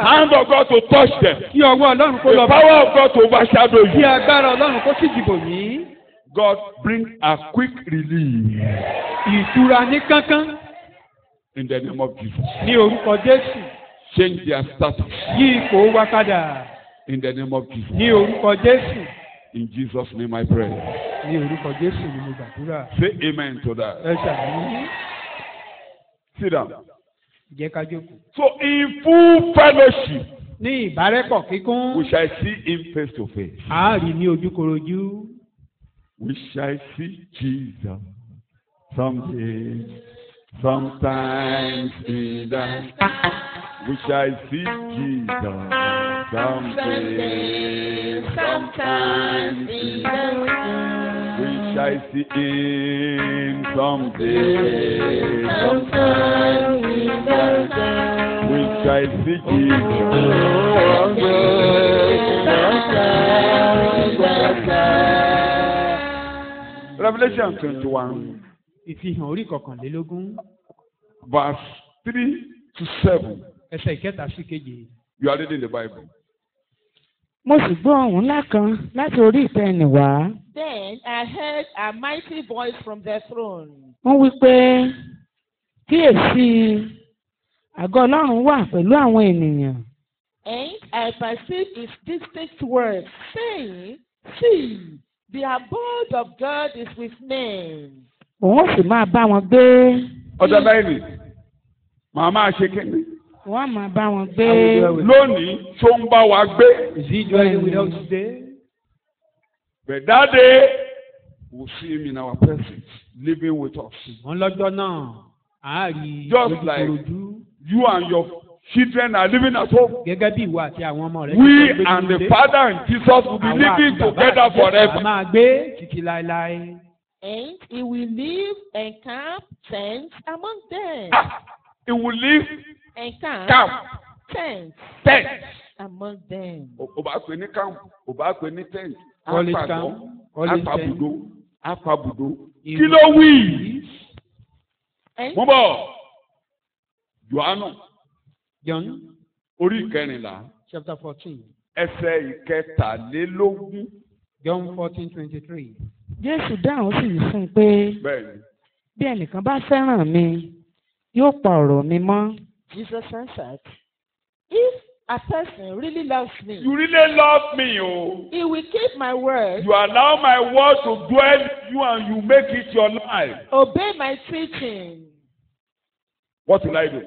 hand of God to touch them, the power of God to overshadow you. God bring a quick relief. In the name of Jesus. Change their status. In the name of Jesus. In Jesus' name I pray. Say amen to that. Sit down. So in full fellowship, we shall see him face to face. We shall see Jesus someday, sometimes in the we shall see Jesus someday, sometimes in the we shall see him someday, sometimes in the we shall see Jesus someday. Revelation 21, ìfihàn orí kọkànlélógún. verse 3 to 7. ẹsẹ̀ ìkẹta sí keje. You are reading the Bible. Mo sì gbọ́ ohùn ńlá kan láti orí ìtẹ́ ẹnì wá. Then I heard a mighty voice from the throne. Wọ́n wí pé kíyèsí àgọ́ Ọlọ́run wà pẹ̀lú àwọn ènìyàn. And I perceived his distinct words, saying, See, the abode of God is with men. Òun sì máa bá wọn gbé. Ọjọ́ báyìí màá máa ṣe kíni. Wọ́n máa bá wọn gbé. Lónìí tó ń bá wa gbé. Is he dwelling with us today? But that day we'll see him in our presence, living with us. Wọ́n lọ́jọ́ náà á rí just like you and your children are living at home. Gẹ́gẹ́ bí ìwọ àti àwọn ọmọ rẹ. We and the Father and Jesus will be living together forever. Àwọn máa gbé títí láéláé. And he will live and camp tents among them. He will live and camp tents among them. Ó bá pè ní camp, ó bá pè ní tent. Àpàbùdó. Kí ló wí? Mo bọ̀. John. Orí ìkẹrìnlá. Chapter 14. Ẹsẹ̀ ìkẹtàlélógún. John 14:23. Jésù dáhùn sì fún un pé bí ẹnìkan bá fẹ́ràn mi yóò pa ọ̀rọ̀ mi mọ́. Jesus answered, if a person really loves me, you really love me, oh, he will keep my word. You allow my word to dwell in you and you make it your life. Obey my teaching. What will I do?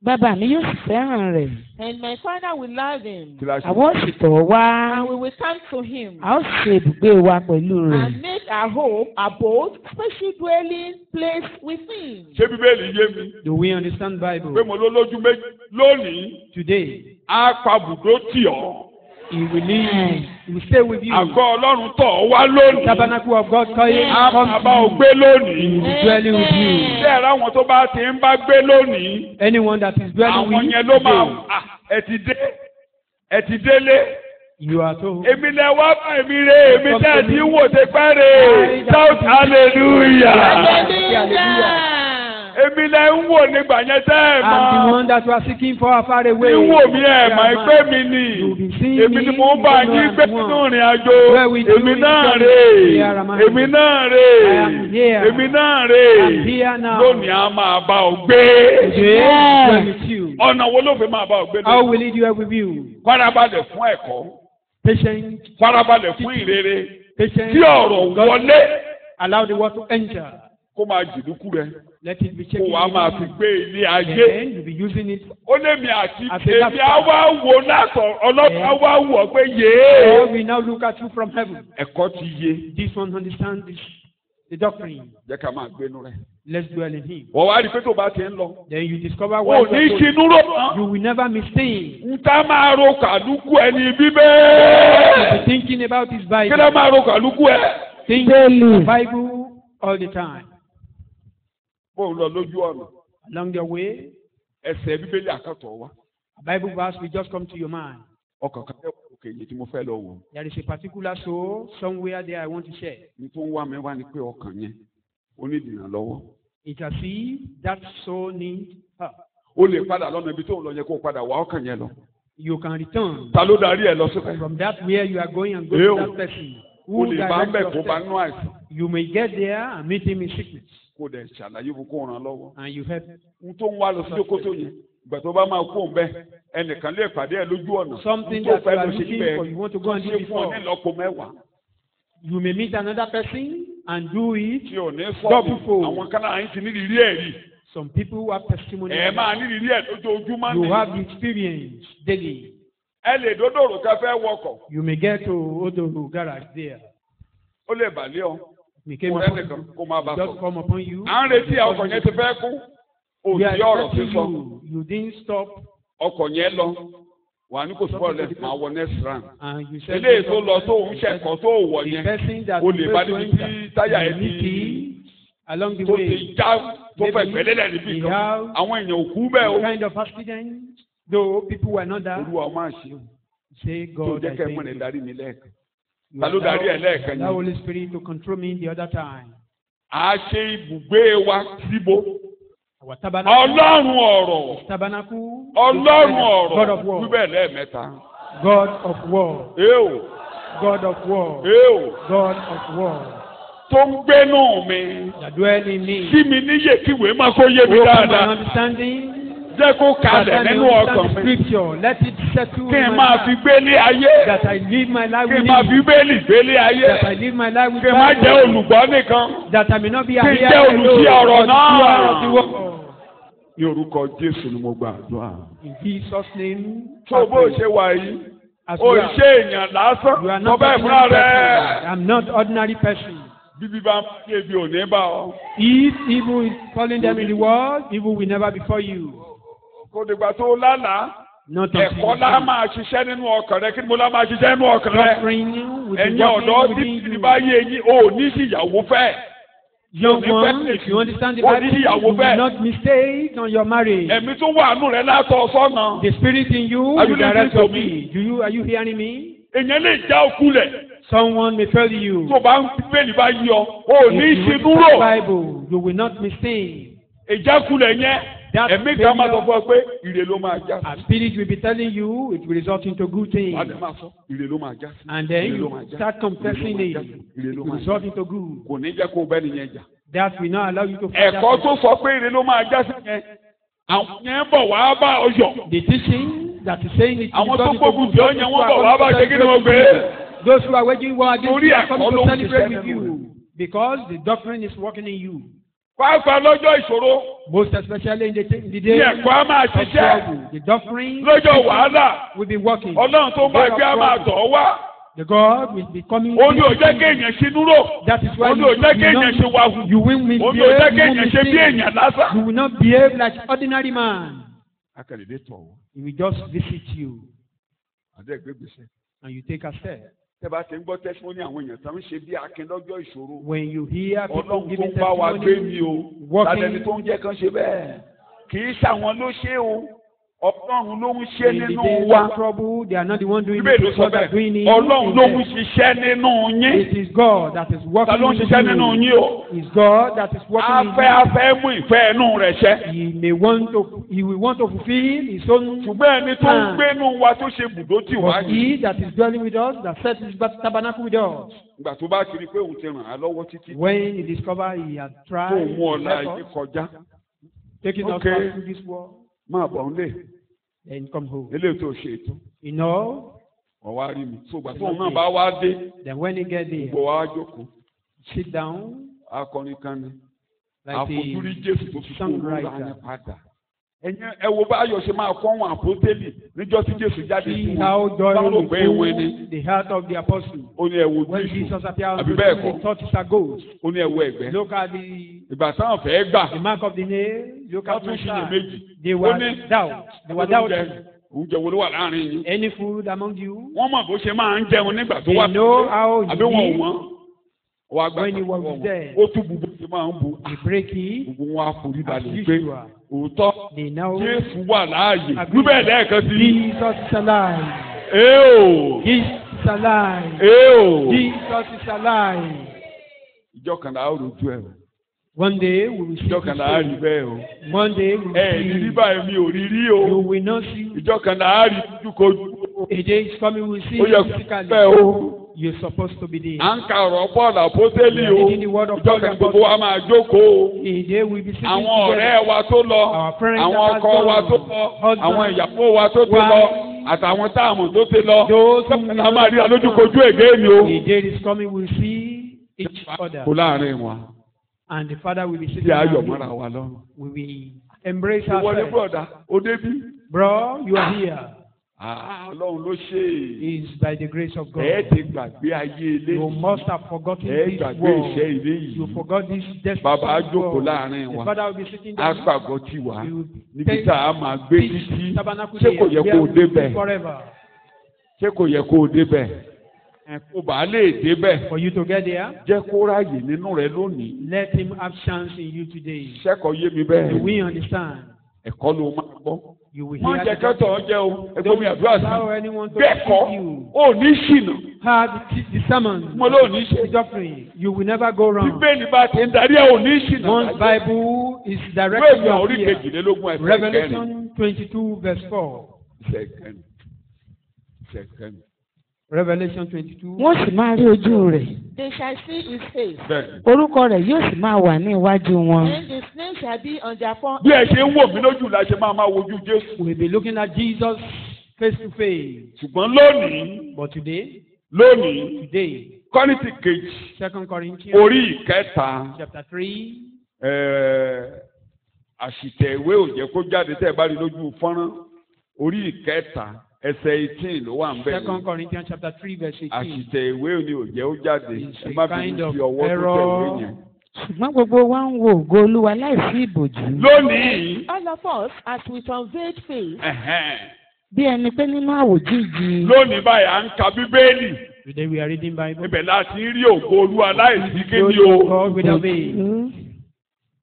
Bàbá mi yóò sì fẹ́ràn rẹ̀. And my Father will love him. Àwọn sì tọ̀ wá. And we will come to him. A ó ṣe ibùgbé wa pẹ̀lú rẹ̀. And make our home, abode, special dwelling place with him. Ṣé Bíbélì yé mi? Do we understand Bible? Pé mo lójú méjì lónìí. Today. Á pa bùdó tì ọ́. He will live. He will stay with you. Àgọ́ Ọlọ́run tọ̀ ọ́ wá lónìí. Tabernacle of God call you. Àbá ò gbé lónìí. He will be dwelling with you. Ṣé ẹ̀rọ àwọn tó bá ti ń bá gbé lónìí? Anyone that is dwelling with you. Àwọn yẹn ló máa ẹ ti délé. You are told. Èmi lẹ wá bá èmi rè èmi tẹ́ ẹ ti wò ṣe pẹ́ rè. Shout hallelujah. Hallelujah. Èmi lẹ ń wò nígbà yẹn tẹ́ ẹ mọ̀. I'm the one that you are seeking for far away. Ìwò mi ẹ̀ mọ̀ ẹgbẹ́ mi ni. Èmi ni mo ń bá yín gbé nínú ìrìn àjò. Èmi náà rè. Èmi náà rè. Èmi náà rè. Lónìí a máa bá ọ gbé. Ọ̀nà wo ló fi máa bá ọ gbé? How will he do with you? Farabalẹ̀ fún ẹ̀kọ́. Patient. Farabalẹ̀ fún ìrere. Patient. Kí ọ̀rọ̀ wọlé. Allow the word to enter. Kó máa jìdúkú rẹ. Let it be checking. Kó wàá máa fi gbé ilé ayé. Then you be using it. Ó lé mi àti èmi á wá wò látọ̀ ọlọ́pàá á wá wò pé yéé. We now look at you from heaven. Ẹ̀kọ́ ti yé. This one understands the doctrine. Jẹ́ ká máa gbénu rẹ̀. Let's dwell in him. Wọ́n wá rí pé tó bá ti ń lọ. Then you discover what you are doing. Òní tinú rò. You will never mistake. N ta máa ro kàlùkù ẹni bíbẹ́. You be thinking about his Bible. Kí ló máa ro kàlùkù ẹ? Think the Bible. all the time. Bó ń lọ lójú ọ̀nà. Along your way, Ẹsẹ̀ Bíbélì àkàtọ̀ wá. a Bible verse will just come to your mind. Ọkàn kan tẹ́ òkè yìí tí mo fẹ́ lọ wò. There is a particular soul somewhere there I want to share. Ní tó ń wá mi wá ni pé ọkàn yẹn ó ní ìdìnnà lọ́wọ́. It's as if that soul needs help. O lè padà lọ́nà ibi tó ń lọ yẹ kó o padà wá ọkàn yẹn lọ. You can return Ta ló darí ẹ lọ síbẹ̀? from that where you are going and go to that person. O lè bá ń bẹ̀ directs kó your bá steps. nú àìsàn. You may get there and meet him in sickness, Kó dẹ̀ ṣàlàyé fún kó ràn lọ́wọ́. and you help. N tó ń wá lọ sí Jókòtò yẹn. Ìgbà tó bá máa kó òun bẹ́ ẹnìkan lè pàdé ẹ lójú ọ̀nà. Something N tó that fẹ́ you are lọ ṣe looking níbẹ̀ for, you want to go and do ṣe fún ọ before. ní ìlọ́po mẹ́wàá. You may meet another person and do it. Tí ò ní Double sọ́ọ̀bù. fold. Àwọn kan náà ń ti ní ìrírí ẹ̀ rí. Some people who have testimony. Ẹ máa ní ìrírí ẹ̀ lójoojúmọ́ You ni. have the experience daily. Ẹ lè dódòrò ká fẹ́ wọkọ̀. You may get to Odo garage there. Ó lè bàlẹ́ ọ. It came Kó upon ẹnìkan kó máa bá you, just sọ̀rọ̀. come upon you. À ń retí ọkọ̀ yẹn ti fẹ́ kú. We are Òsì ọ̀rọ̀ expecting sísọ. you didn't stop Ọkọ̀ yẹn lọ. Wà ní kò sí bọ́ọ̀lù ẹ̀ máa wọ next round. and you said. Eléyìí tó lọ tó ń ṣẹ̀kọ́ tó wọ̀ The yẹn. person that O lè bá is níbi going tí táyà ẹ̀ meet ti him along the tó way. ti já tó fẹ́ Maybe gbẹ́lẹ́lẹ̀ níbí he kan. have Àwọn èèyàn ò kú bẹ́ẹ̀ o. kind of accident, though people were not there. Olúwa máa ṣe o. Say Tó God, jẹ́ I kẹ́ thank mọ̀ ní you. darí mi lẹ́ẹ̀kan. You Ta ló darí ẹ̀ lẹ́ẹ̀kan allow yẹn? Holy Spirit to control me the other time. À á ṣe ibùgbé wa síbo. Our tabernacle. Ọlọ́run ọ̀rọ̀. Tabernacle. Ọlọ́run God of ọ̀rọ̀. war. Wíbẹ̀ lẹ́ẹ̀mẹ́ta. God of war. Èèwò. God of war. Èèwò. God of war. Tó ń gbénú mi. That dwell in me. Kí mi níyè kíwèé má kó yé mi Open my dáadáa. understanding. Jẹ́ kó kalẹ̀ That I nínú may ọkàn understand mi. Scripture. Let it settle Kí n in my máa fi heart. gbélé ayé. That I live my life Kí n with máa fi you. bẹ́ẹ̀lì gbélé ayé. That I live my life with Kí n má God. jẹ́ olùgbọ́ nìkan. That I may not be a Kí n hearer jẹ́ alone, olùsí ọ̀rọ̀ but náà. doer of the word. Ní orúkọ Jésù ni mo gbàdúrà. In Jesus' name. Tó bó ṣe wà yìí, As o we are. ṣe èèyàn lásán. You are Sọ not bẹ́ẹ̀ fúnra ordinary rẹ̀. person. I'm not ordinary person. Bíbí bá ń fi ebi ò ní bá ọ. If evil is calling them in the world, evil will never befall you. Kò dìgbà tó lálàá. Not until Ẹ̀kọ́ lá máa ṣiṣẹ́ nínú ọkàn rẹ. Kí ni mo lá máa ṣiṣẹ́ nínú ọkàn rẹ? suffering will be Ẹ̀yin ọ̀dọ́ working tí within ti you. bá yé yín, o ní sí ìyàwó fẹ́. Young Ní one, pẹ́ if you understand the o Bible, ní you ìyàwó will bẹ́ẹ̀. not mistake on your marriage. Ẹ̀mí tó wà nù rẹ̀ látọ̀ sọ́nà. The spirit in you Are you will direct listening your to me? feet. Are you hearing me? Èèyàn lè já òkú lẹ̀. Someone may tell you. Tó bá ń bẹ́ẹ̀lì bá yí ọ, o ní If you ìsinú understand the rò. Bible, you will not mistake. Ìjákulẹ̀ yẹn, That ẹ̀mí kan máa sọ failure- fún ọ pé ìrè ló máa já A sí. spirit will be telling you it will result into good things. Wàá dẹ̀ máa sọ, ìrè ló máa já sí. And then Ìrè ló you máa já sí. start confessing Ìrè it. ló máa já sí. Ìrè It ló will máa já result sí. into good. Kò ní jẹ́ kó bẹ́ẹ̀ nìyẹn jà. That will not allow you to fight that Ẹ̀kọ́ tó sọ pé ìrè ló máa já sí yẹn, àwọn yẹn ń bọ̀ wá bá ọ yọ̀. The teaching that is saying it. Àwọn is tó not gbógun into tì ọ́ good. yẹn wọ́n bọ̀ wá bá ṣe kí ni wọ́n gbé. Those who are waging war against Torí you are ẹ̀kọ́ coming ló to ń celebrate ṣiṣẹ́ with nínú you because the doctrine is working in you. Pàápàá lọ́jọ́ ìṣòro, Most especially in the ní day ẹ̀kọ́ á máa of ṣiṣẹ́. trouble. The doctrine Lọ́jọ́ wàhálà, will be working. Ọlọ́run tó máa gbé á máa tọ̀ ọ́ wá. The God will be coming. Ó ní ò jẹ́ kéèyàn ṣinú rò. That is why Ó ní ò jẹ́ kéèyàn ṣe wá hù. you will Ó ní ò jẹ́ misbehave. You kéèyàn will ṣe bí èèyàn mistake. lásán. You will not behave like ordinary man. Akẹ́lẹ́dẹ́ tọ̀ wọ́n. He will just visit you Àdé ìgbégbèsè. and you take a step. Tẹ́ bá ti ń gbọ́ tẹ́símọ́nì àwọn èèyàn tó ń ṣe bí akin lọ́jọ́ ìṣòro. When you hear people Ọlọ́run tó giving ń bá wa gbé mi testimony, o. Lálẹ́ni walking tó ń jẹ́ kán ṣe bẹ́ẹ̀. Kì í ṣàwọn ló ṣe o. Ọlọ́run ló ń ṣe in the nínú days wa. of trouble, they are not the one doing Bíbélì it. sọ God are doing bẹ́ẹ̀. it. Ọlọ́run ló ń in them. ṣiṣẹ́ nínú yín. It is God that is Ta working ló ń in ṣiṣẹ́ nínú you. yín o? It's God that is working in Afẹ́ mú ìfẹ́ ẹnu rẹ̀ ṣẹ. you. He will want to fulfill his own. Ṣùgbọ́n ẹni tó ń gbénú wa tó ṣe bùdó tì wá But yìí. he that is dwelling with us, that set his tabernacle with us, Ìgbà tó bá kiri pé òun ti ràn á lọ́wọ́ títí. when he discovered he had Tó tried, mú ọ̀la to yìí kọjá. taking us Okay. back through this world, Máa bọ̀ ń lè. then come home. Eléyìí tó ṣe ètò. You know, Ọ̀wá rí mi. Ṣùgbọ́n tóun náà bá wá dé. then when he get there, Gbogbo wa jókòó. sit down Akọrin kan ni. like Àfojúrí a Jésù tó fi kó olúwa songwriter. ní padà. Ẹ̀yin ẹ wo bá Ayọ̀ ṣe máa kọ́ wọn àpótélì níjọ́ tí Jésù jáde sí See wọn. how joy Báwo will ló pé ìwé ni? fill the heart of the apostle. Ó ní ẹ wo When Jésù. Jesus appeared Àbí unto bẹ́ẹ̀ them, kọ́? they thought it's a ghost. Ó ní ẹ wo ẹ̀gbẹ́. Look at Ìgbà táwọn fẹ́ gbà. the mark of the nail. Look Wọ́n at tún my ṣiyè side. méjì. They Ó were ní doubt. They were doubting. oúnjẹ wo ló wà láàrin yín. Any food among you? Wọ́n mọ̀ bó ṣe máa ń jẹun nígbà tó They wà know how àbí you wọn ò eat. mọ̀. When he was there, ó tún bu bó ṣe máa ń bu. he break it. Gbogbo wọn á forí As balẹ̀ pé usual, òótọ́ they now Jésù wà láàyè. Níbẹ̀ lẹ́ẹ̀kan sí. Jesus is alive. Èèò. Jesus is alive. Èèò. Jesus is alive. Ìjọ kan náà ó rojú ẹ̀ o. One day we will see. Ìjọ kan náà á rí bẹ́ẹ̀ o. One day we will Rí see. báyìí mi ò rí rí You o. will not see. Ìjọ kan náà á rí ojúkojú. A day is coming, we will see Ó yẹ kó physically. bẹ́ẹ̀ o. You're supposed to be there. À ń ka ọ̀rọ̀ Pọ́ọ̀lù Àpọ́sítélì o. Reading the word of Ìjọ God kan and gbogbo wa máa jókòó. A day we will be sitting Àwọn together. ọ̀rẹ́ wa tó lọ. Our friends Àwọn that has ọkọ wa gone, tó lọ. husband, Àwọn ìyàwó wa tó ti wife, lọ. Àtàwọn táàmù tó ti lọ. Those who Sọ́kàn náà máa rí alójúkojú èdè ni o. A day is coming, we will see each other. Kò láàrin wọn. And the Father will be sitting Tí a yọ̀ down. mọ́ra wa lọ́rùn. We will embrace Ìwọlé ourselves. bọ̀dá, ó débí. Bro, you are here. Ọlọ́run ló ṣe é. It's by the grace of God. Ẹ ti gbàgbé ayé ilé You yìí. must have forgotten Ẹ this gbàgbé world. iṣẹ́ ilé yìí. You forgot this destiny. Bàbá á of jókòó God. láàrin The wa. Father will be sitting Á down. pàgọ́ tì wá. He will Níbi take tá a máa gbé this títí. tabernacle Ṣé kò yẹ there, kó o where we will débẹ̀? be forever. Ṣé kò yẹ kó o débẹ̀? Kó bàá lè débẹ̀. For you to get there, Jẹ́ kó ráàyè nínú rẹ lónìí. let him have chance in you today. Ṣẹ́kọ̀ọ́ yé mi You bẹ́ẹ̀. will understand. Ẹ̀kọ́ ló máa gbọ́. You will Wọ́n hear jẹ́ the kẹ́tọ̀ jẹ́ o. Ẹgbẹ́ mi àdúrà allow sí. anyone to Bẹ́ẹ̀kọ́, deceive you. ò ní ṣìnà. Have the sermon, Mo ló ní the ṣe. doctrine. You will never go wrong. Bíbélì bá ti ń darí ẹ̀ ò ní ṣìnà. Once Bible is Ìwé directing ìgbà orí your fear. kejìlélógún ẹsẹ̀ kẹrin. Revelation 22 verse 4. Second. Revelation 22. wọ́n sì máa rí ojú rẹ̀. They shall see his face, Bẹ́ẹ̀ni. Orúkọ rẹ̀ yóò sì máa wà ní iwájú wọn. and his name shall be on their forehead. Bí ẹ ṣe ń wò mí lójú la ṣe máa wojú Jésù. We'll be looking at Jesus face to face. Ṣùgbọ́n lónìí, But today, Kọ́ríńtì kejì, 2 Corinthians orí ìkẹta, chapter 3, àṣìtẹ̀ ìwé ò jẹ́ kó jáde tẹ́ ẹ bá rí lójú fọ́nrán. Orí ìkẹta, ẹsẹ̀ 18 ló wà ń bẹ̀. 2 Corinthians chapter 3 verse 18. Àṣìtẹ̀ ìwé ni ò jẹ́ ó jáde. It's Ẹ a má kind bínú of sí ọwọ́ tó tẹ̀ error. ìwé yẹn. Ṣùgbọ́n gbogbo wa ń wo ògo Olúwa láìsí ìbòjú. Lónìí, All of us, as with unveiled face, Bí ẹni pé nínú àwòjíji. lónìí báyìí à ń ka Bíbélì. Today we are reading Bible. Ibẹ̀ láti rí ògo Olúwa láìsí Glory kíni of o. God without veil.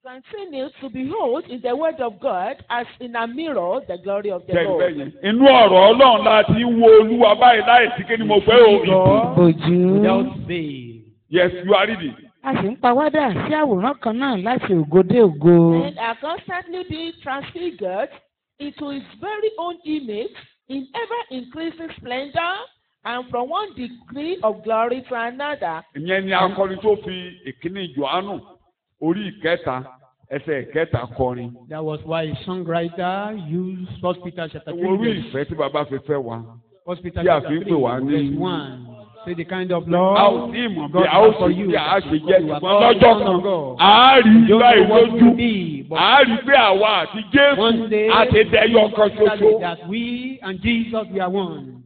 continue to behold in the word of God as in a mirror the glory of the Lord. Inú ọ̀rọ̀ Ọlọ́run láti ń wo Olúwa báyìí láìsí kíni mo fẹ́ o. Ìbòjú. Without veil. Yes, you are reading. A sì ń pawádà sí àwòrán kan náà láti ògo dé ògo. And are constantly being transfigured into his very own image in ever-increasing splendor and from one degree of glory to another. Ìyẹn ni akọrin tó fi ìkíní Jòhánù orí ìkẹta ẹsẹ̀ ìkẹta kọrin. That was why a songwriter used 1 Peter chapter 3 Orí verse ìfẹ́ tí bàbá fi fẹ́ wa. 1 Peter Tí a chapter fi ń 3 pè wá ní- verse 1. Say the kind of A ò love ní ìmọ̀ bí God a ó has for sì you. bí a ṣe jẹ́ You are ṣùgbọ́n called lọ́jọ́ son of kan God. a rí You don't báyìí know what lójú. will be, but A rí pé àwa àti one Jésù day àti dẹyọ kan ṣoṣo. that we and Jesus we are one.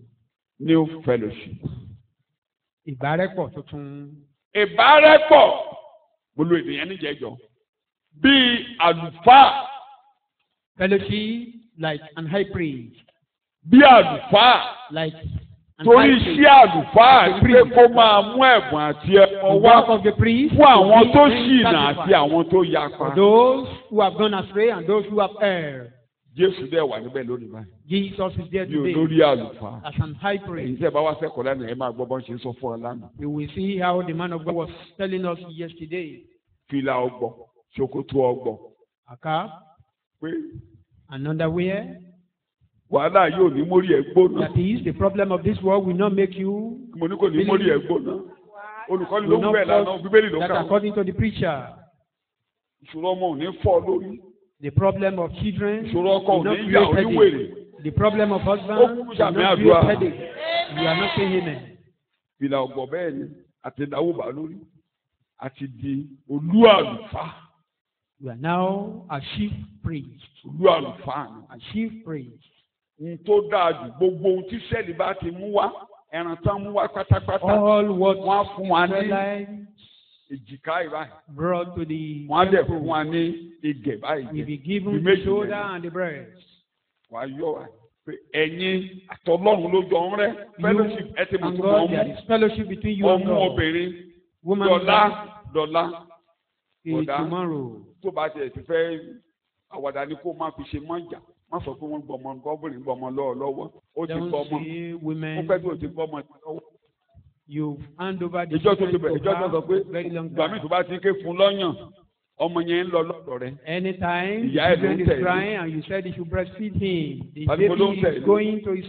New fellowship. Ìbárẹ́pọ̀ tuntun. Ìbárẹ́pọ̀ mo lo èdè yẹn níjẹ̀jọ́. Bíi àlùfáà, Fellowship like an high priest. bí àlùfáà. Like an Torí high priest. iṣẹ́ àlùfáà ni pé kó máa mú ẹ̀bùn àti The ẹ̀kọ́ work wá of the priest fún àwọn is tó bring ṣìnà sacrifice. àti àwọn tó yapa. For those who have gone astray and those who have erred. Jésù dẹ̀ wà níbẹ̀ lónìí báyìí. Jesus is there Bí today olórí àlùfáà. as an high Èyí priest. tí ẹ bá wá sẹ́kọ̀ọ́ lánàá ẹ máa gbọ́ bọ́n ṣe ń sọ fún ọ lánàá. We will see how the man of God was telling us yesterday. Fìlà ọgbọ̀, ṣòkòtò ọgbọ̀. A cap, Pé an underwear. wàhálà yóò ní mórí ẹ̀ gbóná. That is, the problem of this world will not make you Mo ní kò ní mórí ẹ̀ gbóná. Olùkọ́ni ló will ń not bẹ̀ lánàá, cause Bíbélì ló that kà. according to the preacher. Ìṣòro ọmọ ò ní fọ́ lórí. The problem of children Ìṣòro ọkọ will ò not ní yà create oníwèrè. headache. The problem of Ó husband kúkú will sàmì not àdúrà. create headache. You are not saying amen. Fìlà ọgbọ̀ bẹ́ẹ̀ ni àti ìdáwó bá lórí. Àti di olú àlùfáà. You are now a chief priest. Olú àlùfáà ni. A chief priest. Ohun tó dáa jù gbogbo ohun tí sẹ́ẹ̀lì bá ti mú wá ẹran tán mú wá pátápátá All what wọ́n á fún wa ní Israelites èjìká ìbáyìí brought to the wọ́n á dẹ̀ fún temple wa ní igẹ̀ báyìí will be jẹ given bí the méjì shoulder mẹ́rin. and the breast. Wàá yọ wá pé ẹ̀yin àtọlọ́run ló jọ ń rẹ́ fellowship ẹ ti mọ̀ And tó God, mọ̀ there is fellowship between you and ọmú God. obìnrin dọ̀la tomorrow. tó bá tiẹ̀ ti fẹ́ àwàdà ni kó má fi ṣe mọ́jà má sọ pé wọ́n gbọmọ gọ́bìnrin gbọmọ lọ́wọ́ ó ti gbọmọ ó pẹ́ bí ó ti gbọmọ lọ́wọ́. You hand over the ìjọ tó ti bẹ̀rẹ̀ ìjọ tó sọ pé gbàmí tó bá ti ké fún lọ́yàn ọmọ yẹn ń lọ lọ́dọ̀ rẹ̀. Anytime ìyá ẹ̀ ló ń is tẹ̀lé. crying and you said you should breastfeed him, the baby is going to his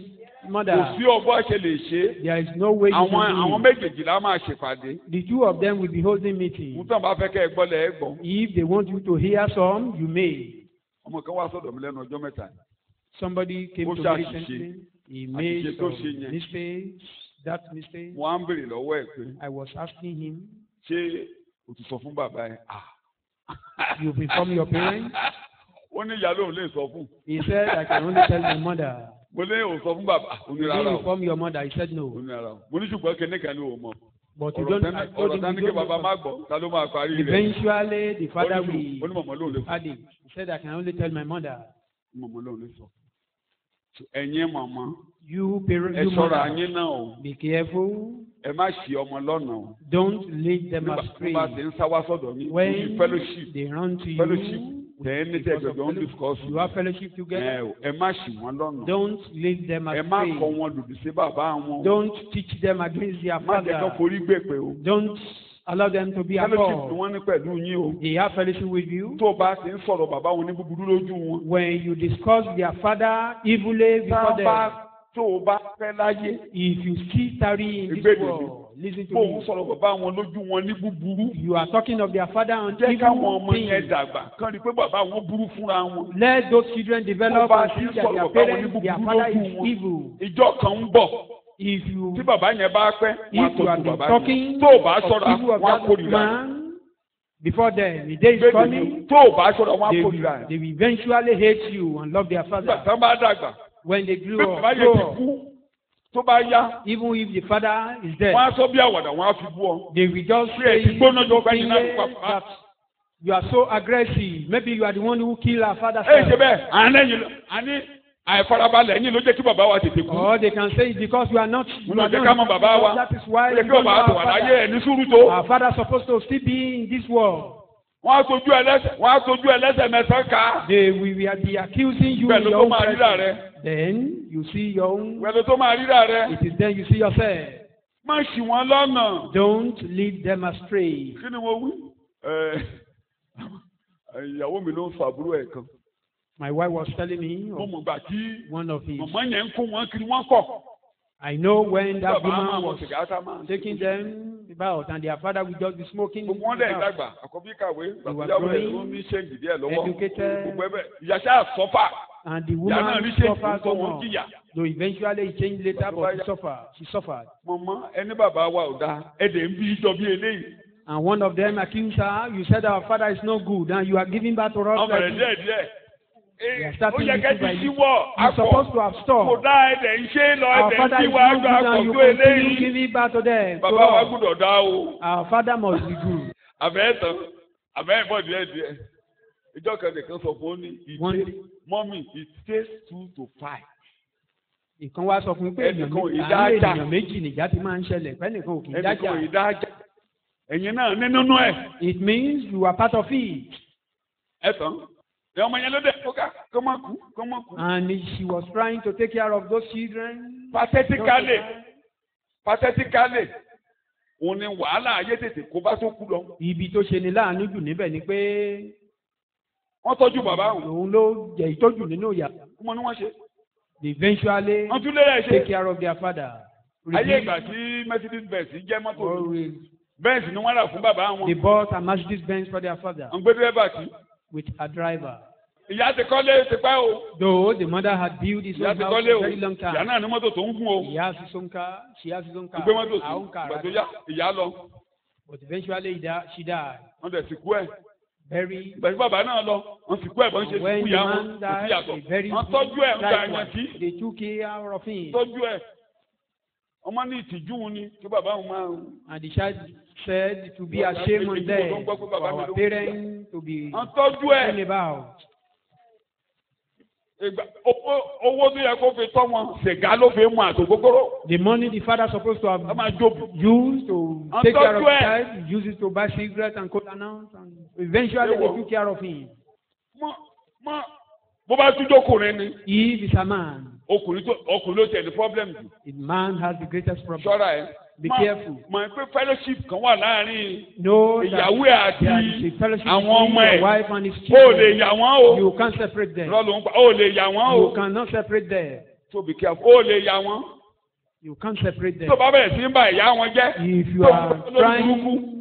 mother. kò sí ọgbọ́n ṣe lè ṣe. There is no way you can do it. àwọn méjèèjìlá máa ṣèpàdé. The two of them will be holding meeting. mo tàn bá fẹ́ kẹ́ ẹ gbọ́ lẹ̀ ẹ gbọ́. If they want you to hear some, you may. ọmọ kan wá sọ́dọ̀ mi lẹ́nu ọjọ́ mẹ́ta. Somebody came to me recently. He made some mistakes. That mistake. Mo á ń béèrè lọ́wọ́ ẹ̀ pé. I was asking him. Ṣé o ti sọ fún bàbá ẹ? You inform your parents? Ó ní ìyá lóun lè sọ fún. He said, I can only tell my mother. Mo ní o sọ fún bàbá. You didn't inform your mother. He said no. Mo ní ṣùgbọ́n kìnìkan ni o mọ̀. But you don't. Ọ̀rọ̀ tán ní kí bàbá má gbọ́, ta ló máa parí rẹ̀? Eventually, the father will. Ó ní mọ̀mọ́ lóun lè sọ. He said, I can only tell my mother. Mọ̀mọ́ lóun lè sọ. Ẹ̀yin mọ̀mọ́. You parents, ẹ ṣọ́ra yín náà o. Be careful. Ẹ má ṣì ọmọ lọ́nà o. Don't lead them astray. Nígbà tí ń sáwá sọ̀dọ̀ mi. When fellowship. They run to fellowship. you. Tẹ̀ ní tẹ̀gbẹ̀gbẹ̀ ń discuss. You have fellowship together. Ẹ má ṣì wọ́n lọ́nà. Don't lead them astray. Ẹ má kọ́ wọn lòdì sí bàbá wọn. Don't teach them against their father. Má jẹ́ kán forí gbèpè o. Don't allow them to be at fellowship all. ni wọ́n ní pẹ̀lú yín o. They have fellowship with you. Tó o bá ti ń sọ̀rọ̀ bàbá wọn ní búburú lójú wọn. When you discuss their father evilly before them. Tó o bá fẹ́ láyé. If you still tarry in this world, listen to me. Bó o sọ̀rọ̀ bàbá wọn lójú wọn ní búburú. You are talking of their father on evil things. Jẹ́ káwọn ọmọ yẹn things. dàgbà kán rí i pé bàbá wọn burú fúnra wọn. Let those children develop and see that their parents, their father is evil. Ìjọ kan ń bọ̀. If you, tí bàbá yẹn bá pẹ́, wọ́n á if you have tọ́jú been bàbá talking yẹn. Tó o bá ṣọ́ra, of evil of wọ́n á that kórìíra. man, before then, the day is coming, tó o bá ṣọ́ra, wọ́n á kórìíra. they will eventually hate you and love their father. Nígbà tí wọ́n bá dàgbà. When they grew up, bàbá yẹn ti kú. Tó bá yá. Even if the father is dead. Wọ́n á sọ bí àwàdà, wọ́n á fi bú ọ. They will just say that you are so aggressive. Maybe you are the one who killed our father. Ẹ ṣe bẹ́ẹ̀, àní àìfarabalẹ̀ ẹ̀yin ló jẹ́ kí bàbá wa tètè kú. Or they can say it's because you are not. Mo náà jẹ́ ká mọ bàbá wa. That is why you don't know our father. Our father is supposed to still be in this world. Wọ́n á sojú ẹlẹ́sẹ̀ mẹ́sàn-án ká. They will be accusing you in your own presence. Then you see your own. Pẹ̀lú tó máa ríra rẹ. It is then you see yourself. Má ṣì wọ́n lọ́nà. Don't lead them astray. Kí ni mo wí? Ìyàwó mi ló ń fa àbúrò ẹ̀ kan. My wife was telling me one of his. Màmá yẹn ń kó wọn kiri wọ́n kọ̀. I know when that woman was taking them about and their father would just be smoking. Gbogbo wọn dẹ̀ dàgbà, àkọ́bí kàwé, ìyàwó rẹ̀ ló ní ṣéǹgì díẹ̀ lọ́wọ́. Educated. Gbogbo ẹbẹ̀ ìyàṣẹ́ àsọ́fà. And the woman suffered so much. Though eventually he changed later, but she suffered. Mama, ẹni bàbá wa ò dáa, ẹ̀dẹ̀ ń bí ìjọ bí eléyìí. And one of them accused her, you said our father is no good and you are giving back to us. Ọmọ rẹ̀ díẹ̀. You're supposed to have stopped. Kò dá ẹ̀dẹ̀ ń ṣe lọ Our ẹ̀dẹ̀ father ń is bí wa no good gbà and you kọ̀ọ̀tún continue eléyìí. giving back to them. Bàbá wa gbọ́dọ̀ dá o. Our father must be good. Àbẹ́ ìbọn díẹ̀. Ìjọ kan nìkan sọ fún ní mọ́mì it takes 2 to 5. Ìkan wá sọ fún mi pé èèyàn méjì nìjà ti máa ń ṣẹlẹ̀ pé nìkan ò kì í dájà. Ẹ̀yin náà nínú ẹ̀. It means you are part of it. Ẹ̀tàn. Ọmọ yẹn ló dé kóká kó má kú. And she was trying to take care of those children. Pathetically. Òun ni wàhálà ayé tètè kó bá tó kú lọ. Ibi tó ṣe ni láàánú jù níbẹ̀ ni pé. Wọ́n tọ́jú bàbá òun. Òun ló jẹ ìtọ́jú nínú ìyá. Kúmọ ni wọ́n ṣe. They eventually take care of their father. Ayé ìgbà tí Mercedes Benz jẹ́ mọ́tò. Benz ni wọ́n rà fún bàbá wọn. They bought a Mercedes Benz for their father. Wọ́n gbé dírẹ́bà sí. With a driver. Ìyá ti kọ́lé ti pẹ́ o. Though the mother had built his own house for a very long time. Ìyá náà ní mọ́tò tó ń gùn o. He has his own car. She has his own car. Gbé mọ́tò sí. Ìgbà tó yá ìyá lọ. But eventually she died. Wọ́n dẹ̀ sì kú ẹ̀. Very. Ìgbà tí bàbá náà lọ, wọ́n sì kú ẹ̀ bọ́n ṣe kú ìyá wọn. Wọ́n tọ́jú ẹ̀ ń gba ẹ̀yàn tí. They took care of him. Tọ́jú ẹ̀. Ọmọ ní ìtìjú ni kí bàbá òun máa. And the child said to be ashamed on them for our parents to be tọ́jú ẹ̀. about. Owó tó yẹ kó fi tọ́ wọn, sìgá ló fi mú àtògógóró. The money the father supposed to have used to take care of the child, use it to buy cigarettes and cola nuts, and eventually they took care of him. Bó bá tún jókòrin ni. If is a man. Ọkùnrin ló tẹ̀ ní problem jù. The man has the greatest problem. Ṣọ́ra ẹ̀. Be careful. Mọ̀ pé fellowship kan wà láàrin ìyàwó àti àwọn ọmọ ẹ̀. Wife and his children. O lè yà wọ́n o. You can't separate them. Rọ́ọ̀lù ń pa o lè yà wọ́n o. You cannot separate them. So be careful. O lè yà wọ́n. You can't separate them. Tó bá bẹ̀rẹ̀ sí ń bá ìyá wọn jẹ́. If you are trying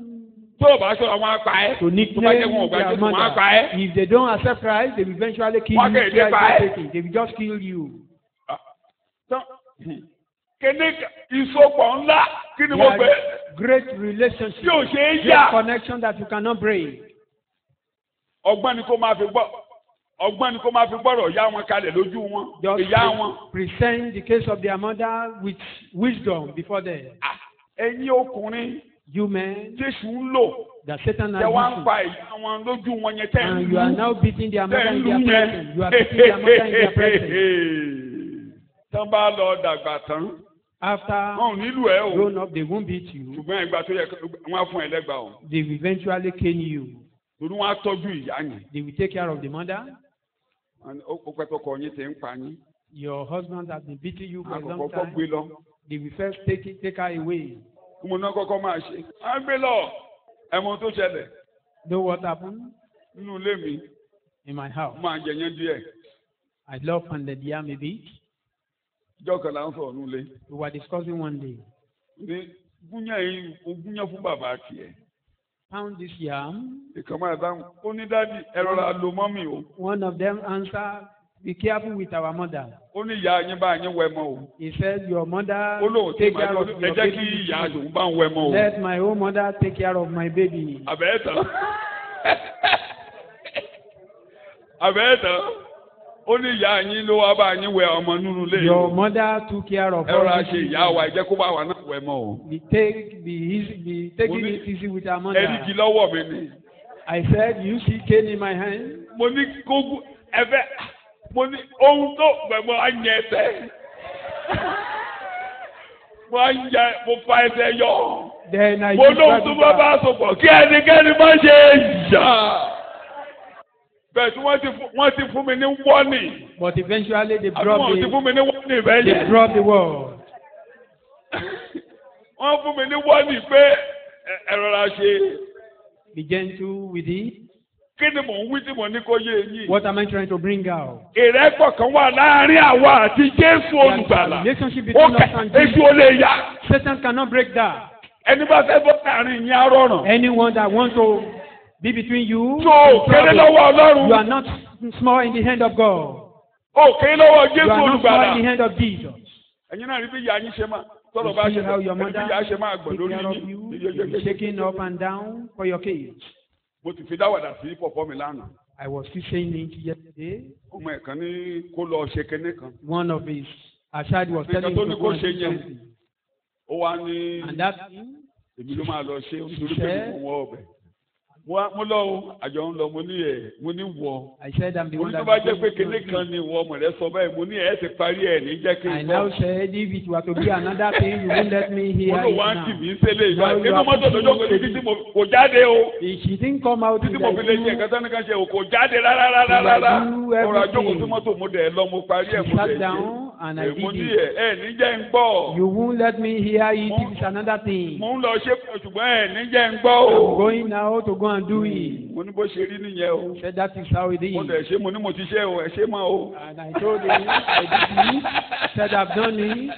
tó bá sọ àwọn apá ẹ. To nickname their mother. If they don't accept Christ, they will eventually kill you. They will just kill you. Kéde ìsopọ̀ ńlá kí ni mo fẹ́. Great relationship. Yóò ṣe é yá. Great connection that you cannot break. Ọgbọ́n ni kó máa fi gbọ́rọ̀ yá wọn kalẹ̀ lójú wọn. Ìyá wọn. Present the case of their mother with wisdom before them. Ẹ̀yin ọkùnrin. You men. Jésù ń lò. That Satan has used. Ṣé wọ́n ń pa ìyá wọn lójú wọn yẹn tẹ́ ń lù. And you are now beating their mother in their presence. You are beating their mother in their presence. Tán bá lọ dàgbà tán. After grown up, they won't beat you. Ṣùgbọ́n ìgbà tó yẹ wọ́n á fún ẹ lẹ́gbàá o. They will eventually cane you. Torí wọ́n á tọ́jú ìyá yẹn. They will take care of the mother. Ó pẹ́ tọkọ yín ti ń pa yín. Your husband has been beating you for a long time. Àkọ́kọ́ gbé lọ. They will first take her away. Mo náà kọ́kọ́ máa ṣe. Á gbé lọ. Ẹ̀mọ tó ṣẹlẹ̀. Know what happened? Nínú ilé mi. In my house. Máa jẹ yẹn díẹ̀. I love pounded yam a bit. Ìjọ kan là ń sọ̀rọ̀ nílé. We were discussing one day. Ní gúnyán fún bàbá tiẹ̀. Pound this yam. Ìkan máa dáhùn. Ó ní dádì ẹ̀rọ la lo mọ́mì o. One of them answered, be careful with our mother. Ó ní ìyá yín bá yín wẹ mọ́ o. He said your mother take care of your baby. Ẹ jẹ́ kí ìyá àdùn bá ń wẹ mọ́ o. Let my own mother take care of my baby. Àbẹ̀ẹ́tàn. Àbẹ̀ẹ́tàn. Ó ní ìyá yín ló wá bá yín wẹ ọmọ nínú ilé. Your mother took care of her. Ẹ rọra ṣe ìyá wa, ẹ jẹ́ kó bá wa náà wẹ mọ́ o. Be taking it easy with our mother. Ẹ̀ríkì lọ́wọ́ mi ni. I said, you see cane in my hand. Mo ní kókó ẹ̀fẹ̀. Mo ní ohun tó gbẹ̀mọ́ á yẹ ẹsẹ̀. Mo fa ẹsẹ̀ yọ. Mo lóhun tó bá sopọ̀ kí ẹnikẹ́ni má ṣe yà. Bẹ́ẹ̀ tí wọ́n ti fún mi ní warning. But eventually they brought the word. Wọ́n fún mi ní warning pé ẹ rọra ṣe. Be gentle with it. Kí ni mò ń wí tí mo ní kó yé yín? What am I trying to bring out? Ìrẹ́pọ̀ kan wà láàárín àwa àti Jésù olùgbàlà. Relationship between us and Jesus. Èṣù ò lè yá. Satan cannot break that. Ẹni bá fẹ́ bọ́ láàárín yín á rọrùn. Anyone that wants to be between you. So kéré lọ́wọ́ Ọlọ́run. You are not small in the hand of God. Kéré lọ́wọ́ Jésù olùgbàlà. You are not small in the hand of Jesus. Ẹ̀yin náà rí bí ìyá yín ṣe máa. You see how your mother take care of you, shaking up and down for your kids. Mo ti fi dáwàdà sí pọ̀pọ̀ mi lánàá. I was still saying it yesterday. Ọmọ ẹ̀kan ní kó lọ ṣe kinní kan. One of his aside was telling me to go and do something. Ó wá ní. And that thing. Èmi ló máa lọ ṣe nítorí pé mo wọ ọbẹ̀. Mo lọ o, àjọ ń lọ, mo ní wọ. I said I'm the one that. Mo ní tó bá jẹ́ pé kinní kan ni ìwọ ọmọ rẹ sọ báyìí, mo ní ẹ̀ ti parí ẹ̀ ní jẹ́ kí n bọ̀. I now said if it were to be another thing, you won't let me hear it now. Mo lọ wá ń tì mí sílé ìgbà. Inú mọ́tò lọ́jọ́ kò ní títí kò jáde o. She didn't come out. Títí mo fi lè ṣe ẹ̀ka nìkan ṣe kò jáde rárá. Ọ̀rọ̀ àjọkò tí mọ́tò mo dẹ̀ lọ, mo parí ẹ̀ mo dẹ̀ ṣe. Mo ní ẹ̀ ní jẹ́ ń gbọ́. You won't let me hear it if it's another thing. Mo ń lọ ṣe ṣùgbọ́n ẹ̀ ní jẹ́ ń gbọ́ o. I'm going now to go and do it. Mo ní bó ṣe rí nìyẹn o. Said that is how it is. Mo dẹ̀ ṣe mo ní mo ti ṣe o, ẹ ṣe mọ́ o. And I told him I did it. Said I've done it.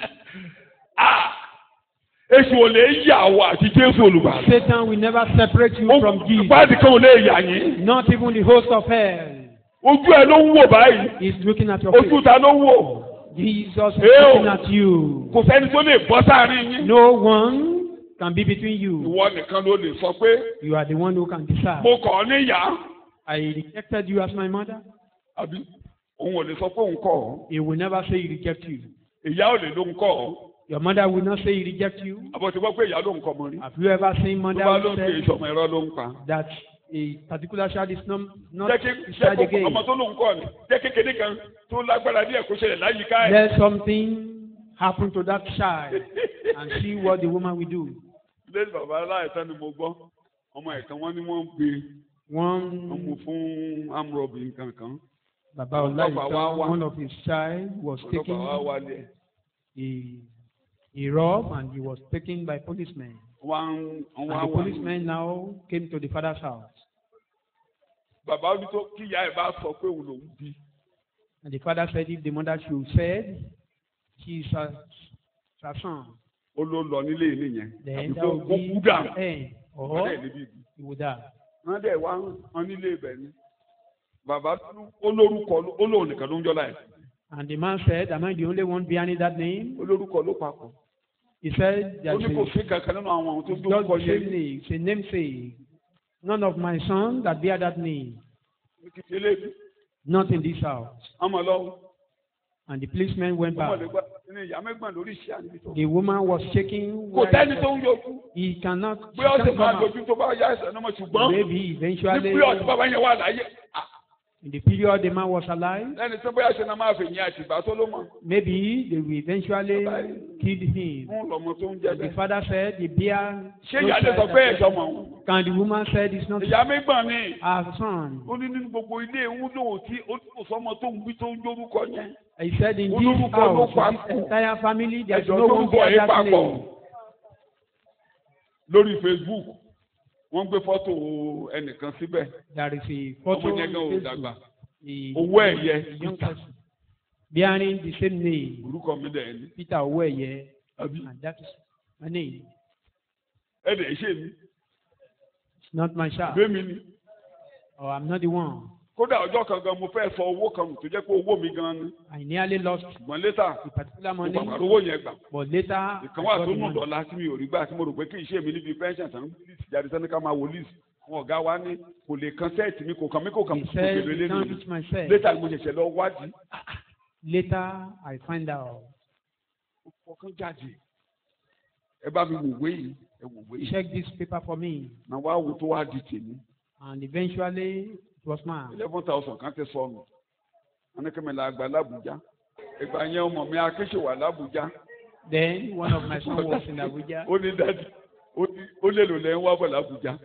Èṣù ò lè yà wá àti Jésù olùgbàlà. Satan will never separate you from Jesus. Ìpàdé kan ò lè yà yín. Not even the host of hell. Ojú ẹ ló ń wò báyìí. He's looking at your face. Ojú ta ló ń wò. Jesus is looking at you. Kò sẹ́ni tó lè bọ́ sáárín yín. No one can be between you. Ìwọ nìkan ló lè sọ pé. You are the one who can decide. Mo kọ̀ ọ́ níyà. I rejected you as my mother. Àbí òun ò lè sọ pé òun kọ̀ ọ́. He will never say he reject you. Ìyá ò lè ló ń kọ̀ ọ́. Your mother will not say he reject you. Àbọ̀ tí wọ́n pé ìyá ló ń kọ̀ mọ́ rí. Have you ever seen mother who said that a particular child is not jẹ́ child again. ọmọ tó lóun kọ́ ni jẹ́ kékeré kan tó lágbára díẹ̀ kó ṣẹlẹ̀ láyìíká ẹ̀. Let something happen to that child and see what the woman will do. lẹ́yìn bàbá aláìsàn ni mo gbọ́ ọmọ ẹ̀kan wọn ni wọ́n ń gbé wọ́n mú fún amrọ̀bì kankan. Baba Olaitan, one of his child was taken. He robbed and he was taken by policemen. And the policemen now came to the father's house. And the father said if the mother should say she is her son, then that would be the end, or he would die. And the man said, am I the only one behind that name? He said, it's a namesake. None of my sons that bear that name. Not in this house. And the policeman went back. The woman was shaking. He cannot come out. Maybe eventually, in the period the man was alive, maybe they will eventually kill him. And the father said, the bear. Can the woman said it's not her son? He said in this house, this entire family, there is no one bear that name. Lórí Facebook wọ́n gbé fọ́tò ẹnìkan síbẹ̀. There is a photo on Facebook. Owó ẹ̀yẹ Peter. Bearing the same name. Orúkọ mi dẹ̀ ni. Peter Owó ẹ̀yẹ. And that is my name. Ẹ dẹ̀ ṣe mi. It's not my child. Bẹ́ẹ̀ mi ni. Oh, I'm not the one. Kódà ọjọ́ kan gan mo fẹ́ sọ owó kan tó jẹ́ pé owó mi gan ni. I nearly lost later, a particular money. Mo owó yẹn gbà. But later, ìkan wà tó nù dọ̀la tí mi ò rí gbà tí mo rò pé kí iṣẹ́ mi níbi pension tán list jáde sẹ́ni ká máa wo list. Àwọn ọ̀gá wa ní kò lè kan sẹ́ẹ̀tì mi kò kàn mí kò kàn mí kò kèrè lé mi. Later mo ṣẹ̀ṣẹ̀ lọ wádìí. Later I find out. Ọkàn jáde. Ẹ bá mi wò wé yìí. Ẹ wò wé yìí. Check this paper for me. Màá wá wo tó wá di tèmi. And eventually it was mine. 11,000 kan tẹ sọnù. Wọ́n ní kí mi la àgbà l'Abuja. Ìgbà yẹn ọmọ mi Akéṣèwà l'Abuja. Then one of my sons was in Abuja. Ó ní dájú. Ó lè lò lẹ́yìn wá bọ̀ l'Abuja.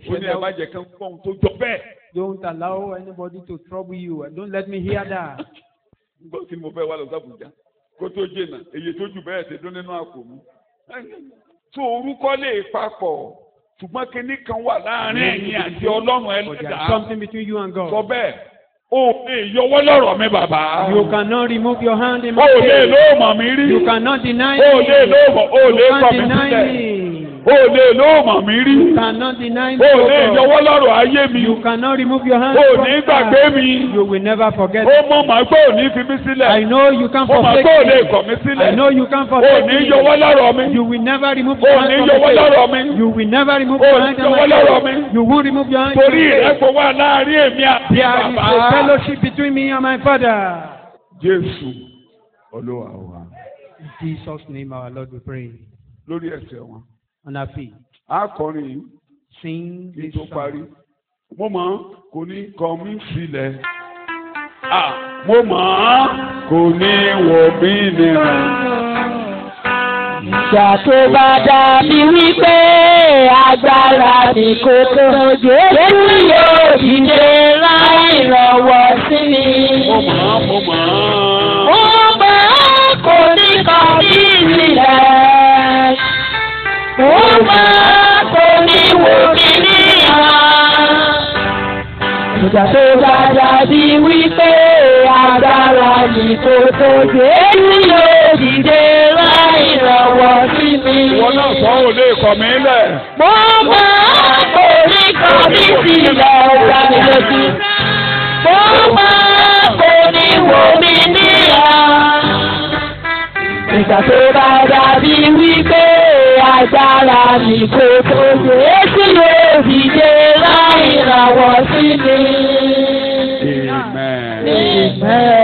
Ó ní ẹ má jẹ́ kán gbọ́n tó jọ bẹ́ẹ̀. Don't allow anybody to trouble you and don't let me hear that. Gbọ́ tí mo fẹ́ wá lọ sí Abuja. Kó tó jìnnà, èyí tó jù bẹ́ẹ̀ ṣe dún nínú àpò mi. Tó orúkọ lè papọ̀. Ṣùgbọ́n kinní kan wà láàrin ẹ̀yin àti Ọlọ́run ẹlẹ́dàá. Something between you and God. Sọ bẹ́ẹ̀. O lè yọwọ́ lọ́rọ̀ mi bàbá. You cannot remove your hand in my face. O lè lóòmọ̀ mi rí. You cannot deny me. O lè lóòmọ̀ o lè kọ̀ mi sílẹ̀. O lè lóòmọ̀ mi rí. You cannot deny me. O lè yọwọ́ lọ́rọ̀ ayé mi. You cannot remove your hand from me. O ní gbàgbé mi. You will never forget. O mọ̀ màá gbọ́ òní fi mí sílẹ̀. I know you can't forsake me. O màá gbọ́ òní kọ̀ mi sílẹ̀. I know you can't forsake me. O ní yọwọ́ lọ́rọ̀ mi. You will never remove your hand from me. O ní yọwọ́ lọ́rọ̀ mi. You will never remove your hand from me. O ní yọwọ́ lọ́rọ̀ mi. You won't remove your hand. Torí ìrẹ́pọ̀ wà láàrin èmi àti bàbá. There is a fellowship between me and my Father. Jésù Olúwa wa. In Jesus' name our Lord we pray. Lórí ẹsẹ̀ wọn. On our feet. Akọrin sing this song. Parí. Mo mọ̀ kò ní kọ̀ mí sílẹ̀. Mo mọ̀ kò ní wò mí nìran. Ìjà tó bá dàbí wípé agbára ni kò tó Jésù yóò dìde láì rọ̀wọ́ sí mi. Mo mọ̀. Mo mọ̀ kò ní kọ̀ mí sílẹ̀. Mo mọ̀ kò ní wò mí níran. Ìjà tó bá dàbí wípé agbára ni kò tó Jésù yóò dìde láì rọ̀wọ́ sí mi. Ìwọ náà sọ ò lè kọ̀ mí lẹ̀. Mo mọ̀ kò ní kọ̀ mí sílẹ̀ ọ̀gá mi lójú. Mo mọ̀ kò ní wò mí níran. Ìgbà tó bá dàbí wípé agbára mi kò tó Jésù yóò dìde láì rọ̀wọ́ sí mi. Amen. Amen.